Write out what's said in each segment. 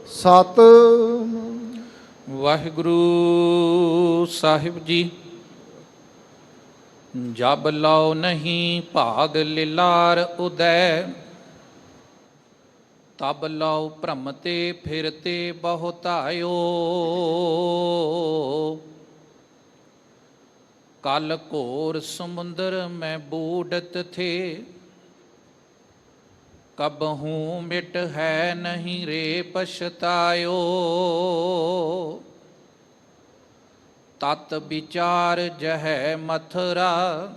ਸਤ ਵਾਹਿਗੁਰੂ ਸਾਹਿਬ ਜੀ। ਜਬ ਲਉ ਨਹੀਂ ਭਾਗ ਲਿਲਾਰ ਉਦੈ, ਤਬ ਲਉ ਭ੍ਰਮਤੇ ਫਿਰਤੇ ਬਹੁਤਾਇਓ। ਕਲ ਘੋਰ ਸਮੁੰਦਰ ਮੈਂ ਬੂਡਤ ਥੇ, ਕਬਹੂ ਮਿਟ ਹੈ ਨਹੀਂ ਰੇ ਪਛਤਾਇਓ। ਤਤ ਵਿਚਾਰ ਜਹੈ ਮਥੁਰਾ,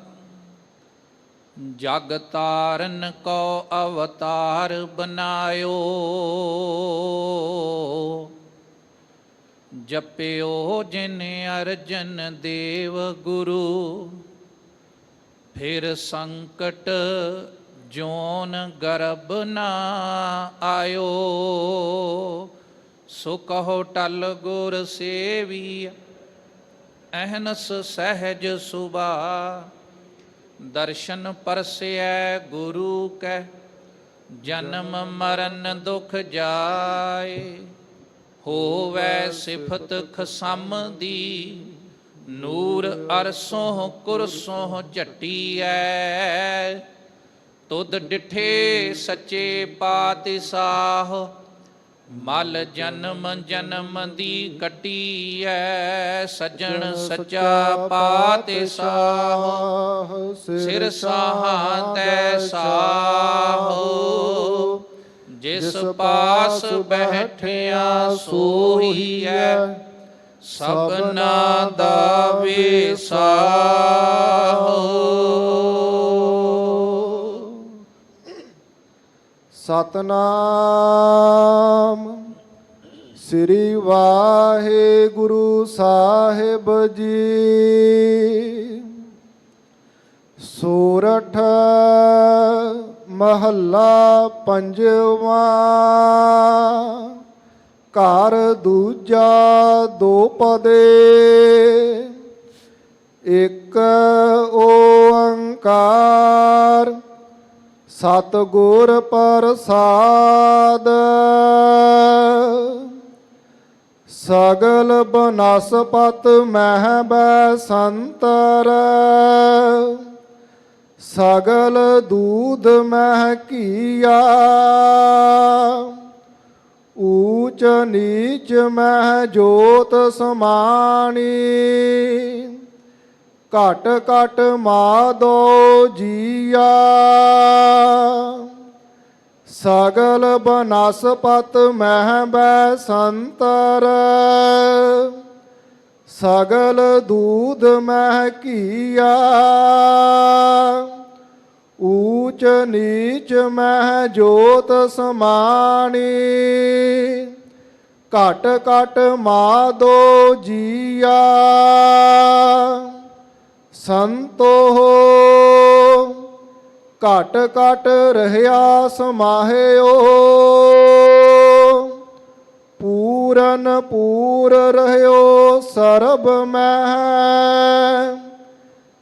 ਜਗ ਤਾਰਨ ਕੋ ਅਵਤਾਰ ਬਨਾਇਓ। ਜਪਿਓ ਜਿਨ ਅਰਜਨ ਦੇਵ ਗੁਰੂ, ਫਿਰ ਸੰਕਟ ਜੋਨ ਗਰਭ ਨਾ ਆਇਓ। ਸੋ ਕਹੋ ਟਲ ਗੁਰ ਸੇਵੀ, ਅਹਨਸ ਸਹਿਜ ਸੁਭਾ। ਦਰਸ਼ਨ ਪਰਸੈ ਗੁਰੂ ਕੈ, ਜਨਮ ਮਰਨ ਦੁਖ ਜਾਏ। ਹੋਵੈ ਸਿਫਤ ਖਸਮ ਦੀ, ਨੂਰ ਅਰਸੋਂ ਕੁਰਸੋਂ ਝਟੀਐ। ਤੁਧ ਡਿਠੇ ਸੱਚੇ ਪਾਤਸ਼ਾਹ, ਮਲ ਜਨਮ ਜਨਮ ਦੀ ਕੱਟੀਐ। ਸੱਜਣ ਸੱਚਾ ਪਾਤਸ਼ਾਹ, ਸਿਰ ਸਾਹਾਂ ਤੈ ਸਾਹੁ। ਜਿਸ ਪਾਸ ਬੈਠਿਆ ਸੋਹੀਐ, ਸਭਨਾ ਦਾ ਵਿਸਾਹੁ। ਸਤਨਾਮ ਸ੍ਰੀ ਵਾਹਿਗੁਰੂ ਸਾਹਿਬ ਜੀ। ਸੋਰਠ ਮਹੱਲਾ ਪੰਜਵਾਂ। ਘਰ ਦੂਜਾ ਦੋਪਦੇ, ਇੱਕ ਓੰਕਾਰ ਸਤਿਗੁਰ ਪ੍ਰਸਾਦ। ਸਗਲ ਬਨਸਪਤ ਮਹਿ ਬਸੰਤਰ, ਸਗਲ ਦੂਧ ਮਹਿ ਘੀਆ। ਊਚ ਨੀਚ ਮਹਿ ਜੋਤ ਸਮਾਣੀ, ਘਟ ਘਟ ਮਾਧੋ ਜੀਆ। ਸਗਲ ਬਨਸਪਤ ਮਹਿ ਬਸੰਤਰ, ਸਗਲ ਦੂਧ ਮਹਿ ਘੀਆ। ਊਚ ਨੀਚ ਮਹਿ ਜੋਤ ਸਮਾਣੀ, ਘਟ ਘਟ ਮਾਧੋ ਜੀਆ। ਸੰਤੋ ਘਟ ਘਟ ਰਹਿਆ ਸਮਾਹਿਓ, ਪੂਰਨ ਪੂਰ ਰਹਿਓ ਸਰਬ ਮਹਿ।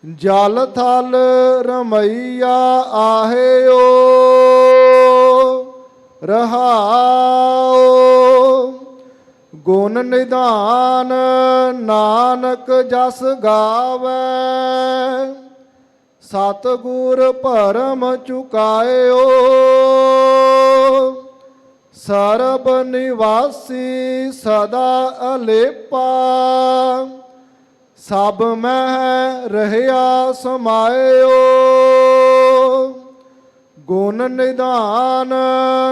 ਜਲ ਥਲ ਰਮਈਆ ਆਹਿਓ, ਰਹਾਓ ਗੁਣ ਨਿਧਾਨ ਨਾਨਕ ਜਸ ਗਾਵੈ। ਸਤਿਗੁਰ ਭਰਮ ਚੁਕਾਇਓ, ਸਰਬ ਨਿਵਾਸੀ ਸਦਾ ਅਲੇਪਾ। ਸਭ ਮਹਿ ਰਹਿਆ ਸਮਾਇਓ, ਗੁਣ ਨਿਧਾਨ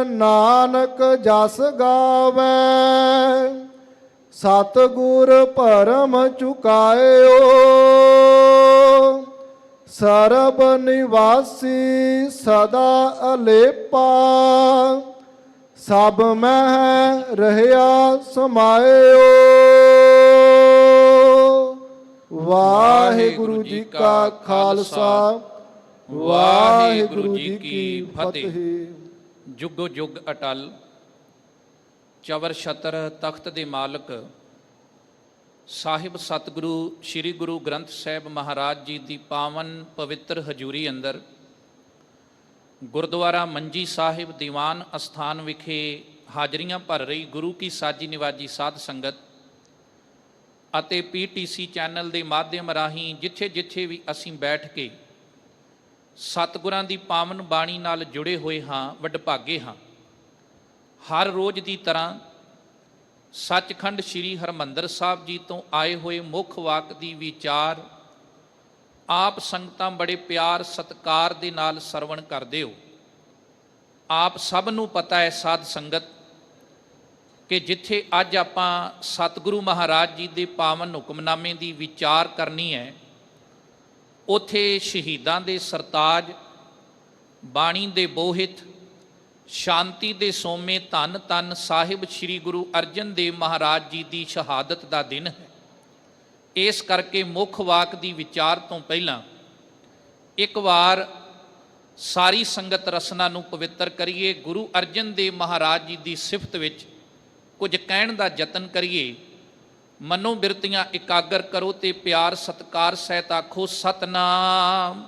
ਨਾਨਕ ਜਸ ਗਾਵੈ। ਸਤਿਗੁਰ ਭਰਮ ਚੁਕਾਇਓ, ਸਰਬ ਨਿਵਾਸੀ ਸਦਾ ਅਲੇਪਾ। ਸਭ ਮਹਿ ਰਹਿਆ ਸਮਾਇਓ। ਵਾਹਿਗੁਰੂ ਜੀ ਕਾ ਖਾਲਸਾ, ਵਾਹਿਗੁਰੂ ਜੀ ਕੀ ਫਤਿਹ। ਜੁਗੋ ਜੁਗ ਅਟਲ, ਚਵਰ ਛਤਰ ਤਖਤ ਦੇ ਮਾਲਕ ਸਾਹਿਬ ਸਤਿਗੁਰੂ ਸ੍ਰੀ ਗੁਰੂ ਗ੍ਰੰਥ ਸਾਹਿਬ ਮਹਾਰਾਜ ਜੀ ਦੀ ਪਾਵਨ ਪਵਿੱਤਰ ਹਜ਼ੂਰੀ ਅੰਦਰ ਗੁਰਦੁਆਰਾ ਮੰਜੀ ਸਾਹਿਬ ਦੀਵਾਨ ਅਸਥਾਨ ਵਿਖੇ ਹਾਜ਼ਰੀਆਂ ਭਰ ਰਹੀ ਗੁਰੂ ਕੀ ਸਾਜੀ ਨਿਵਾਜੀ ਸਾਧ ਸੰਗਤ ਅਤੇ PTC ਚੈਨਲ ਦੇ ਮਾਧਿਅਮ ਰਾਹੀਂ ਜਿੱਥੇ ਜਿੱਥੇ ਵੀ ਅਸੀਂ ਬੈਠ ਕੇ ਸਤਿਗੁਰਾਂ ਦੀ ਪਾਵਨ ਬਾਣੀ ਨਾਲ ਜੁੜੇ ਹੋਏ ਹਾਂ, ਵਡਭਾਗੇ ਹਾਂ। ਹਰ ਰੋਜ਼ ਦੀ ਤਰ੍ਹਾਂ ਸੱਚਖੰਡ ਸ੍ਰੀ ਹਰਿਮੰਦਰ ਸਾਹਿਬ ਜੀ ਤੋਂ ਆਏ ਹੋਏ ਮੁੱਖ ਵਾਕ ਦੀ ਵਿਚਾਰ ਆਪ ਸੰਗਤਾਂ ਬੜੇ ਪਿਆਰ ਸਤਿਕਾਰ ਦੇ ਨਾਲ ਸਰਵਣ ਕਰਦੇ ਹੋ। ਆਪ ਸਭ ਨੂੰ ਪਤਾ ਹੈ ਸਾਧ ਸੰਗਤ ਕਿ ਜਿੱਥੇ ਅੱਜ ਆਪਾਂ ਸਤਿਗੁਰੂ ਮਹਾਰਾਜ ਜੀ ਦੇ ਪਾਵਨ ਹੁਕਮਨਾਮੇ ਦੀ ਵਿਚਾਰ ਕਰਨੀ ਹੈ, ਉੱਥੇ ਸ਼ਹੀਦਾਂ ਦੇ ਸਰਤਾਜ, ਬਾਣੀ ਦੇ ਬੋਹਿਤ, ਸ਼ਾਂਤੀ ਦੇ ਸੋਮੇ ਧੰਨ ਧੰਨ ਸਾਹਿਬ ਸ੍ਰੀ ਗੁਰੂ ਅਰਜਨ ਦੇਵ ਮਹਾਰਾਜ ਜੀ ਦੀ ਸ਼ਹਾਦਤ ਦਾ ਦਿਨ ਹੈ। ਇਸ ਕਰਕੇ ਮੁੱਖ ਵਾਕ ਦੀ ਵਿਚਾਰ ਤੋਂ ਪਹਿਲਾਂ ਇੱਕ ਵਾਰ ਸਾਰੀ ਸੰਗਤ ਰਸਨਾ ਨੂੰ ਪਵਿੱਤਰ ਕਰੀਏ। ਗੁਰੂ ਅਰਜਨ ਦੇਵ ਮਹਾਰਾਜ ਜੀ ਦੀ ਸਿਫਤ ਵਿੱਚ ਕੁਝ ਕਹਿਣ ਦਾ ਯਤਨ ਕਰੀਏ। ਮਨੋ ਬਿਰਤੀਆਂ ਇਕਾਗਰ ਕਰੋ ਤੇ ਪਿਆਰ ਸਤਿਕਾਰ ਸਹਿਤ ਆਖੋ ਸਤਨਾਮ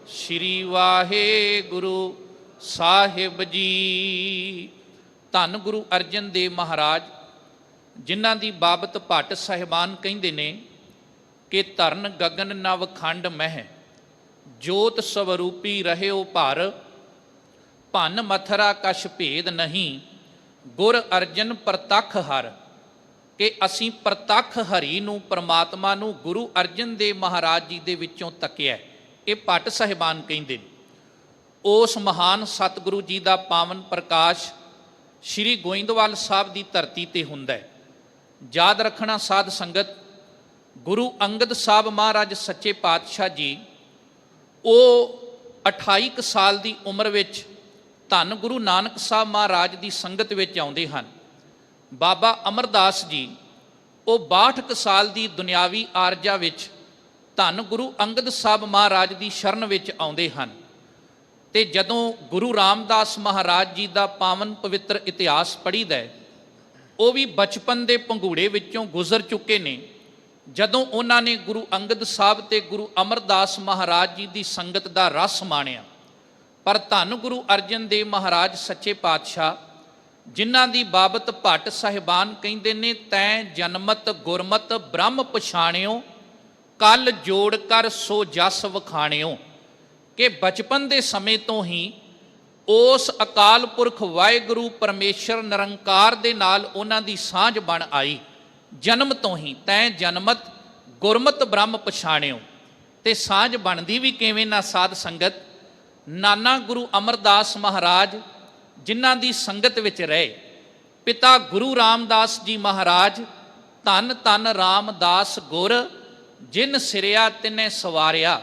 ਸ੍ਰੀ ਵਾਹਿਗੁਰੂ ਸਾਹਿਬ ਜੀ। ਧੰਨ ਗੁਰੂ ਅਰਜਨ ਦੇਵ ਮਹਾਰਾਜ, ਜਿਨ੍ਹਾਂ ਦੀ ਬਾਬਤ ਭੱਟ ਸਾਹਿਬਾਨ ਕਹਿੰਦੇ ਨੇ ਕਿ ਧਰਨ ਗਗਨ ਨਵ ਖੰਡ ਮਹਿ, ਜੋਤ ਸਵਰੂਪੀ ਰਹਿਓ ਭਰ, ਭੰਨ ਮਥਰਾ ਕਛ ਭੇਦ ਨਹੀਂ, ਗੁਰ ਅਰਜਨ ਪ੍ਰਤੱਖ ਹਰ। ਕਿ ਅਸੀਂ ਪ੍ਰਤੱਖ ਹਰੀ ਨੂੰ, ਪਰਮਾਤਮਾ ਨੂੰ ਗੁਰੂ ਅਰਜਨ ਦੇਵ ਮਹਾਰਾਜ ਜੀ ਦੇ ਵਿੱਚੋਂ ਤੱਕਿਆ। ਇਹ ਭੱਟ ਸਾਹਿਬਾਨ ਕਹਿੰਦੇ ਨੇ। ਉਸ ਮਹਾਨ ਸਤਿਗੁਰੂ ਜੀ ਦਾ ਪਾਵਨ ਪ੍ਰਕਾਸ਼ ਸ਼੍ਰੀ ਗੋਇੰਦਵਾਲ ਸਾਹਿਬ ਦੀ ਧਰਤੀ ਤੇ ਹੁੰਦਾ ਹੈ। ਯਾਦ ਰੱਖਣਾ ਸਾਧ ਸੰਗਤ, ਗੁਰੂ ਅੰਗਦ ਸਾਹਿਬ ਮਹਾਰਾਜ ਸੱਚੇ ਪਾਤਸ਼ਾਹ ਜੀ ਉਹ 28 ਕੁ ਸਾਲ ਦੀ ਉਮਰ ਵਿੱਚ ਧੰਨ ਗੁਰੂ ਨਾਨਕ ਸਾਹਿਬ ਮਹਾਰਾਜ ਦੀ ਸੰਗਤ ਵਿੱਚ ਆਉਂਦੇ ਹਨ। ਬਾਬਾ ਅਮਰਦਾਸ ਜੀ ਉਹ 62 ਕੁ ਸਾਲ ਦੀ ਦੁਨਿਆਵੀ ਆਰਜਾ ਵਿੱਚ ਧੰਨ ਗੁਰੂ ਅੰਗਦ ਸਾਹਿਬ ਮਹਾਰਾਜ ਦੀ ਸ਼ਰਨ ਵਿੱਚ ਆਉਂਦੇ ਹਨ। ਤੇ ਜਦੋਂ ਗੁਰੂ ਰਾਮਦਾਸ ਮਹਾਰਾਜ ਜੀ ਦਾ ਪਾਵਨ ਪਵਿੱਤਰ ਇਤਿਹਾਸ ਪੜ੍ਹੀਦਾ ਹੈ, ਉਹ ਵੀ ਬਚਪਨ ਦੇ ਪੰਘੂੜੇ ਵਿੱਚੋਂ ਗੁਜ਼ਰ ਚੁੱਕੇ ਨੇ ਜਦੋਂ ਉਹਨਾਂ ਨੇ ਗੁਰੂ ਅੰਗਦ ਸਾਹਿਬ ਤੇ ਗੁਰੂ ਅਮਰਦਾਸ ਮਹਾਰਾਜ ਜੀ ਦੀ ਸੰਗਤ ਦਾ ਰਸ ਮਾਣਿਆ। ਪਰ ਧੰਨ ਗੁਰੂ ਅਰਜਨ ਦੇਵ ਮਹਾਰਾਜ ਸੱਚੇ ਪਾਤਸ਼ਾਹ, ਜਿਨ੍ਹਾਂ ਦੀ ਬਾਬਤ ਭੱਟ ਸਾਹਿਬਾਨ ਕਹਿੰਦੇ ਨੇ, ਤੈਂ ਜਨਮਤ ਗੁਰਮਤ ਬ੍ਰਹਮ ਪਛਾਣਿਓ, ਕਲ ਜੋੜ ਕਰ ਸੋ ਜਸ ਵਖਾਣਿਓ। ਕਿ ਬਚਪਨ ਦੇ ਸਮੇਂ ਤੋਂ ਹੀ ਉਸ ਅਕਾਲ ਪੁਰਖ ਵਾਹਿਗੁਰੂ ਪਰਮੇਸ਼ਰ ਨਿਰੰਕਾਰ ਦੇ ਨਾਲ ਉਹਨਾਂ ਦੀ ਸਾਂਝ ਬਣ ਆਈ। ਜਨਮ ਤੋਂ ਹੀ ਤੈਂ ਜਨਮਤ ਗੁਰਮਤ ਬ੍ਰਹਮ ਪਛਾਣਿਓ। ਤੇ ਸਾਂਝ ਬਣਦੀ ਵੀ ਕਿਵੇਂ ਨਾ ਸਾਧ ਸੰਗਤ, ਨਾਨਾ ਗੁਰੂ ਅਮਰਦਾਸ ਮਹਾਰਾਜ ਜਿਨ੍ਹਾਂ ਦੀ ਸੰਗਤ ਵਿੱਚ ਰਹੇ, ਪਿਤਾ ਗੁਰੂ ਰਾਮਦਾਸ ਜੀ ਮਹਾਰਾਜ, ਧੰਨ ਧੰਨ ਰਾਮਦਾਸ ਗੁਰ, ਜਿਨ ਸਿਰਿਆ ਤਿਨੇ ਸਵਾਰਿਆ।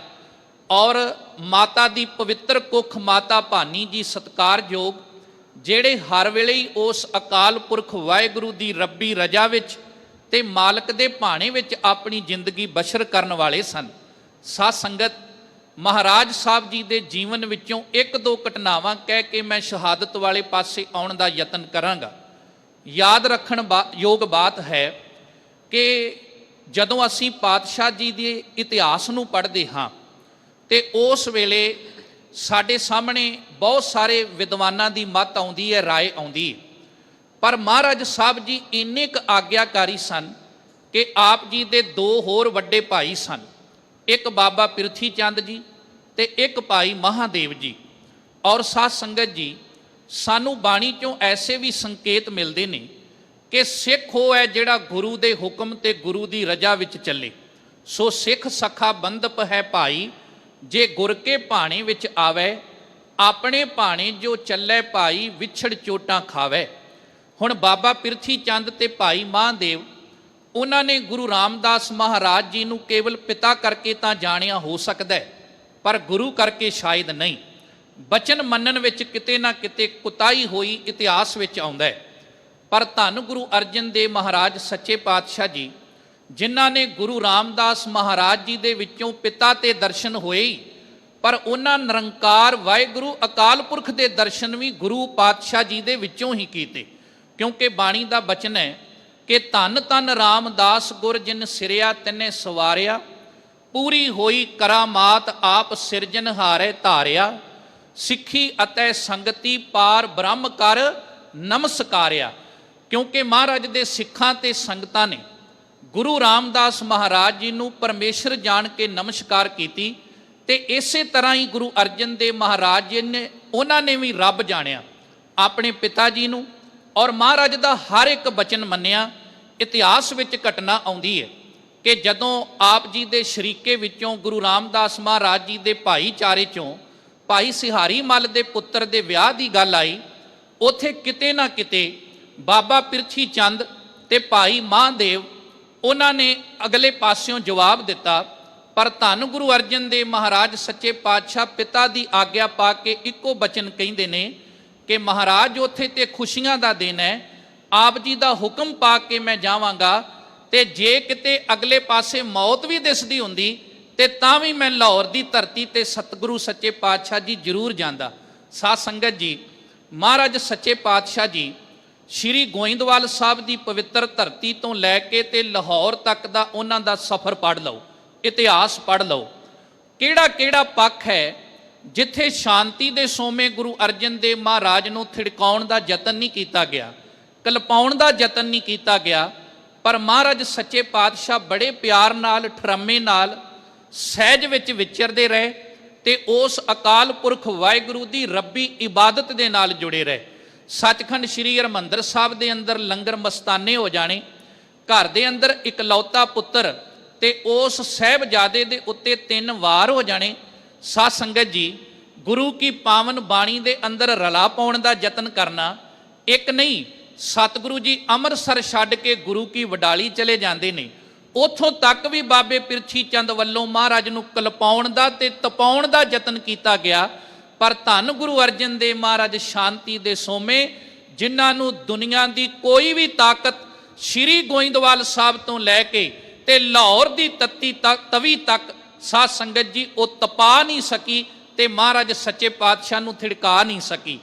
ਔਰ ਮਾਤਾ ਦੀ ਪਵਿੱਤਰ ਕੁੱਖ ਮਾਤਾ ਭਾਨੀ ਜੀ ਸਤਿਕਾਰਯੋਗ, ਜਿਹੜੇ ਹਰ ਵੇਲੇ ਹੀ ਉਸ ਅਕਾਲ ਪੁਰਖ ਵਾਹਿਗੁਰੂ ਦੀ ਰੱਬੀ ਰਜਾ ਵਿੱਚ ਤੇ ਮਾਲਕ ਦੇ ਭਾਣੇ ਵਿੱਚ ਆਪਣੀ ਜ਼ਿੰਦਗੀ ਬਸ਼ਰ ਕਰਨ ਵਾਲੇ ਸਨ। ਸਾਧ ਸੰਗਤ, ਮਹਾਰਾਜ ਸਾਹਿਬ ਜੀ ਦੇ ਜੀਵਨ ਵਿੱਚੋਂ ਇੱਕ ਦੋ ਘਟਨਾਵਾਂ ਕਹਿ ਕੇ ਮੈਂ ਸ਼ਹਾਦਤ ਵਾਲੇ ਪਾਸੇ ਆਉਣ ਦਾ ਯਤਨ ਕਰਾਂਗਾ। ਯਾਦ ਰੱਖਣ ਯੋਗ ਬਾਤ ਹੈ ਕਿ ਜਦੋਂ ਅਸੀਂ ਪਾਤਸ਼ਾਹ ਜੀ ਦੇ ਇਤਿਹਾਸ ਨੂੰ ਪੜ੍ਹਦੇ ਹਾਂ ਤੇ ਉਸ ਵੇਲੇ ਸਾਡੇ ਸਾਹਮਣੇ ਬਹੁਤ ਸਾਰੇ ਵਿਦਵਾਨਾਂ ਦੀ ਮੱਤ ਆਉਂਦੀ ਹੈ, ਰਾਏ ਆਉਂਦੀ ਹੈ। ਪਰ ਮਹਾਰਾਜ ਸਾਹਿਬ ਜੀ ਇੰਨੇ ਕੁ ਆਗਿਆਕਾਰੀ ਸਨ ਕਿ ਆਪ ਜੀ ਦੇ ਦੋ ਹੋਰ ਵੱਡੇ ਭਾਈ ਸਨ, ਇੱਕ ਬਾਬਾ ਪਿਰਥੀ ਚੰਦ ਜੀ ਤੇ ਇੱਕ ਭਾਈ ਮਹਾਦੇਵ ਜੀ। ਔਰ ਸਾਧ ਸੰਗਤ ਜੀ, ਸਾਨੂੰ ਬਾਣੀ ਚੋਂ ਐਸੇ ਵੀ ਸੰਕੇਤ ਮਿਲਦੇ ਨੇ ਕਿ ਸਿੱਖ ਉਹ ਹੈ ਜਿਹੜਾ ਗੁਰੂ ਦੇ ਹੁਕਮ ਤੇ ਗੁਰੂ ਦੀ ਰਜਾ ਵਿੱਚ ਚੱਲੇ। ਸੋ ਸਿੱਖ ਸਖਾ ਬੰਦਪ ਹੈ ਭਾਈ, ਜੇ ਗੁਰ ਕੇ ਭਾਣੇ ਵਿੱਚ ਆਵੇ, ਆਪਣੇ ਭਾਣੇ ਜੋ ਚੱਲੇ ਭਾਈ, ਵਿਛੜ ਚੋਟਾਂ ਖਾਵੇ। ਹੁਣ ਬਾਬਾ ਪਿਰਥੀ ਚੰਦ ਤੇ ਭਾਈ ਮਹਾਦੇਵ, ਉਹਨਾਂ ਨੇ ਗੁਰੂ ਰਾਮਦਾਸ ਮਹਾਰਾਜ ਜੀ ਨੂੰ ਕੇਵਲ ਪਿਤਾ ਕਰਕੇ ਤਾਂ ਜਾਣਿਆ ਹੋ ਸਕਦਾ ਹੈ, ਪਰ ਗੁਰੂ ਕਰਕੇ ਸ਼ਾਇਦ ਨਹੀਂ। ਬਚਨ ਮੰਨਣ ਵਿੱਚ ਕਿਤੇ ਨਾ ਕਿਤੇ ਕੁਤਾਹੀ ਹੋਈ ਇਤਿਹਾਸ ਵਿੱਚ ਆਉਂਦਾ ਹੈ। ਪਰ ਧੰਨ ਗੁਰੂ ਅਰਜਨ ਦੇਵ ਮਹਾਰਾਜ ਸੱਚੇ ਪਾਤਸ਼ਾਹ ਜੀ, ਜਿਨ੍ਹਾਂ ਨੇ ਗੁਰੂ ਰਾਮਦਾਸ ਮਹਾਰਾਜ ਜੀ ਦੇ ਵਿੱਚੋਂ ਪਿਤਾ ਤੇ ਦਰਸ਼ਨ ਹੋਏ ਹੀ, ਪਰ ਉਹਨਾਂ ਨਿਰੰਕਾਰ ਵਾਹਿਗੁਰੂ ਅਕਾਲ ਪੁਰਖ ਦੇ ਦਰਸ਼ਨ ਵੀ ਗੁਰੂ ਪਾਤਸ਼ਾਹ ਜੀ ਦੇ ਵਿੱਚੋਂ ਹੀ ਕੀਤੇ। ਕਿਉਂਕਿ ਬਾਣੀ ਦਾ ਬਚਨ ਹੈ ਕਿ ਧੰਨ ਧੰਨ ਰਾਮਦਾਸ ਗੁਰ, ਜਿਨ ਸਿਰਿਆ ਤਿਨੇ ਸਵਾਰਿਆ, ਪੂਰੀ ਹੋਈ ਕਰਾਮਾਤ ਆਪ ਸਿਰਜਨਹਾਰੇ ਧਾਰਿਆ। ਸਿੱਖੀ ਅਤੇ ਸੰਗਤੀ ਪਾਰ ਬ੍ਰਹਮ ਕਰ, ਨਮਸਕਾਰਿਆ, ਕਿਉਂਕਿ ਮਹਾਰਾਜ ਦੇ ਸਿੱਖਾਂ ਤੇ ਸੰਗਤਾਂ ਨੇ ਗੁਰੂ ਰਾਮਦਾਸ ਮਹਾਰਾਜ ਜੀ ਨੂੰ ਪਰਮੇਸ਼ਰ ਜਾਣ ਕੇ ਨਮਸਕਾਰ ਕੀਤੀ, ਤੇ ਇਸੇ ਤਰ੍ਹਾਂ ਹੀ ਗੁਰੂ ਅਰਜਨ ਦੇਵ ਮਹਾਰਾਜ ਜੀ ਨੇ, ਉਹਨਾਂ ਨੇ ਵੀ ਰੱਬ ਜਾਣਿਆ ਆਪਣੇ ਪਿਤਾ ਜੀ ਨੂੰ, ਔਰ ਮਹਾਰਾਜ ਦਾ ਹਰ ਇੱਕ ਬਚਨ ਮੰਨਿਆ। ਇਤਿਹਾਸ ਵਿੱਚ ਘਟਨਾ ਆਉਂਦੀ ਹੈ ਕਿ ਜਦੋਂ ਆਪ ਜੀ ਦੇ ਸ਼ਰੀਕੇ ਵਿੱਚੋਂ ਗੁਰੂ ਰਾਮਦਾਸ ਮਹਾਰਾਜ ਜੀ ਦੇ ਭਾਈਚਾਰੇ ਚੋਂ ਭਾਈ ਸਿਹਾਰੀ ਮੱਲ ਦੇ ਪੁੱਤਰ ਦੇ ਵਿਆਹ ਦੀ ਗੱਲ ਆਈ, ਉੱਥੇ ਕਿਤੇ ਨਾ ਕਿਤੇ ਬਾਬਾ ਪਿਰਥੀ ਚੰਦ ਤੇ ਭਾਈ ਮਹਾਂਦੇਵ ਉਹਨਾਂ ਨੇ ਅਗਲੇ ਪਾਸਿਓਂ ਜਵਾਬ ਦਿੱਤਾ, ਪਰ ਧੰਨ ਗੁਰੂ ਅਰਜਨ ਦੇਵ ਮਹਾਰਾਜ ਸੱਚੇ ਪਾਤਸ਼ਾਹ ਪਿਤਾ ਦੀ ਆਗਿਆ ਪਾ ਕੇ ਇੱਕੋ ਬਚਨ ਕਹਿੰਦੇ ਨੇ ਕਿ ਮਹਾਰਾਜ ਉੱਥੇ ਤੇ ਖੁਸ਼ੀਆਂ ਦਾ ਦਿਨ ਹੈ, ਆਪ ਜੀ ਦਾ ਹੁਕਮ ਪਾ ਕੇ ਮੈਂ ਜਾਵਾਂਗਾ, ਤੇ ਜੇ ਕਿਤੇ ਅਗਲੇ ਪਾਸੇ ਮੌਤ ਵੀ ਦਿਸਦੀ ਹੁੰਦੀ ਤੇ ਤਾਂ ਵੀ ਮੈਂ ਲਾਹੌਰ ਦੀ ਧਰਤੀ ਤੇ ਸਤਿਗੁਰੂ ਸੱਚੇ ਪਾਤਸ਼ਾਹ ਜੀ ਜ਼ਰੂਰ ਜਾਂਦਾ। ਸਾਧ ਸੰਗਤ ਜੀ, ਮਹਾਰਾਜ ਸੱਚੇ ਪਾਤਸ਼ਾਹ ਜੀ ਸ਼੍ਰੀ ਗੋਇੰਦਵਾਲ ਸਾਹਿਬ ਦੀ ਪਵਿੱਤਰ ਧਰਤੀ ਤੋਂ ਲੈ ਕੇ ਤੇ ਲਾਹੌਰ ਤੱਕ ਦਾ ਉਹਨਾਂ ਦਾ ਸਫ਼ਰ ਪੜ੍ਹ ਲਓ, ਇਤਿਹਾਸ ਪੜ੍ਹ ਲਓ। ਕਿਹੜਾ ਕਿਹੜਾ ਪੱਖ ਹੈ ਜਿੱਥੇ ਸ਼ਾਂਤੀ ਦੇ ਸੋਮੇ ਗੁਰੂ ਅਰਜਨ ਦੇਵ ਮਹਾਰਾਜ ਨੂੰ ਥਿੜਕਾਉਣ ਦਾ ਯਤਨ ਨਹੀਂ ਕੀਤਾ ਗਿਆ, ਕਲਪਾਉਣ ਦਾ ਯਤਨ ਨਹੀਂ ਕੀਤਾ ਗਿਆ, ਪਰ ਮਹਾਰਾਜ ਸੱਚੇ ਪਾਤਸ਼ਾਹ ਬੜੇ ਪਿਆਰ ਨਾਲ, ਠਰਮੇ ਨਾਲ, ਸਹਿਜ ਵਿੱਚ ਵਿਚਰਦੇ ਰਹੇ ਤੇ ਉਸ ਅਕਾਲ ਪੁਰਖ ਵਾਹਿਗੁਰੂ ਦੀ ਰੱਬੀ ਇਬਾਦਤ ਦੇ ਨਾਲ ਜੁੜੇ ਰਹੇ। ਸੱਚਖੰਡ ਸ੍ਰੀ ਹਰਿਮੰਦਰ ਸਾਹਿਬ ਦੇ ਅੰਦਰ ਲੰਗਰ ਮਸਤਾਨੇ ਹੋ ਜਾਣੇ, ਘਰ ਦੇ ਅੰਦਰ ਇਕਲੌਤਾ ਪੁੱਤਰ ਤੇ ਉਸ ਸਾਹਿਬਜ਼ਾਦੇ ਦੇ ਉੱਤੇ 3 ਵਾਰ ਹੋ ਜਾਣੇ। ਸਾਧ ਸੰਗਤ ਜੀ, ਗੁਰੂ ਕੀ ਪਾਵਨ ਬਾਣੀ ਦੇ ਅੰਦਰ ਰਲਾ ਪਾਉਣ ਦਾ ਯਤਨ ਕਰਨਾ ਇੱਕ ਨਹੀਂ। ਸਤਿਗੁਰੂ ਜੀ ਅੰਮ੍ਰਿਤਸਰ ਛੱਡ ਕੇ ਗੁਰੂ ਕੀ ਵਡਾਲੀ ਚਲੇ ਜਾਂਦੇ ਨੇ, ਉੱਥੋਂ ਤੱਕ ਵੀ ਬਾਬੇ ਪਿਰਥੀ ਚੰਦ ਵੱਲੋਂ ਮਹਾਰਾਜ ਨੂੰ ਕਲਪਾਉਣ ਦਾ ਤੇ ਤਪਾਉਣ ਦਾ ਯਤਨ ਕੀਤਾ ਗਿਆ, ਪਰ ਧੰਨ ਗੁਰੂ ਅਰਜਨ ਦੇਵ ਮਹਾਰਾਜ ਸ਼ਾਂਤੀ ਦੇ ਸੋਮੇ, ਜਿਨ੍ਹਾਂ ਨੂੰ ਦੁਨੀਆ ਦੀ ਕੋਈ ਵੀ ਤਾਕਤ ਸ਼੍ਰੀ ਗੋਇੰਦਵਾਲ ਸਾਹਿਬ ਤੋਂ ਲੈ ਕੇ ਤੇ ਲਾਹੌਰ ਦੀ ਤਵੀ ਤੱਕ ਸਾਧ ਸੰਗਤ ਜੀ ਉਹ ਤਪਾ ਨਹੀਂ ਸਕੀ ਤੇ ਮਹਾਰਾਜ ਸੱਚੇ ਪਾਤਸ਼ਾਹ ਨੂੰ ਥਿੜਕਾ ਨਹੀਂ ਸਕੀ।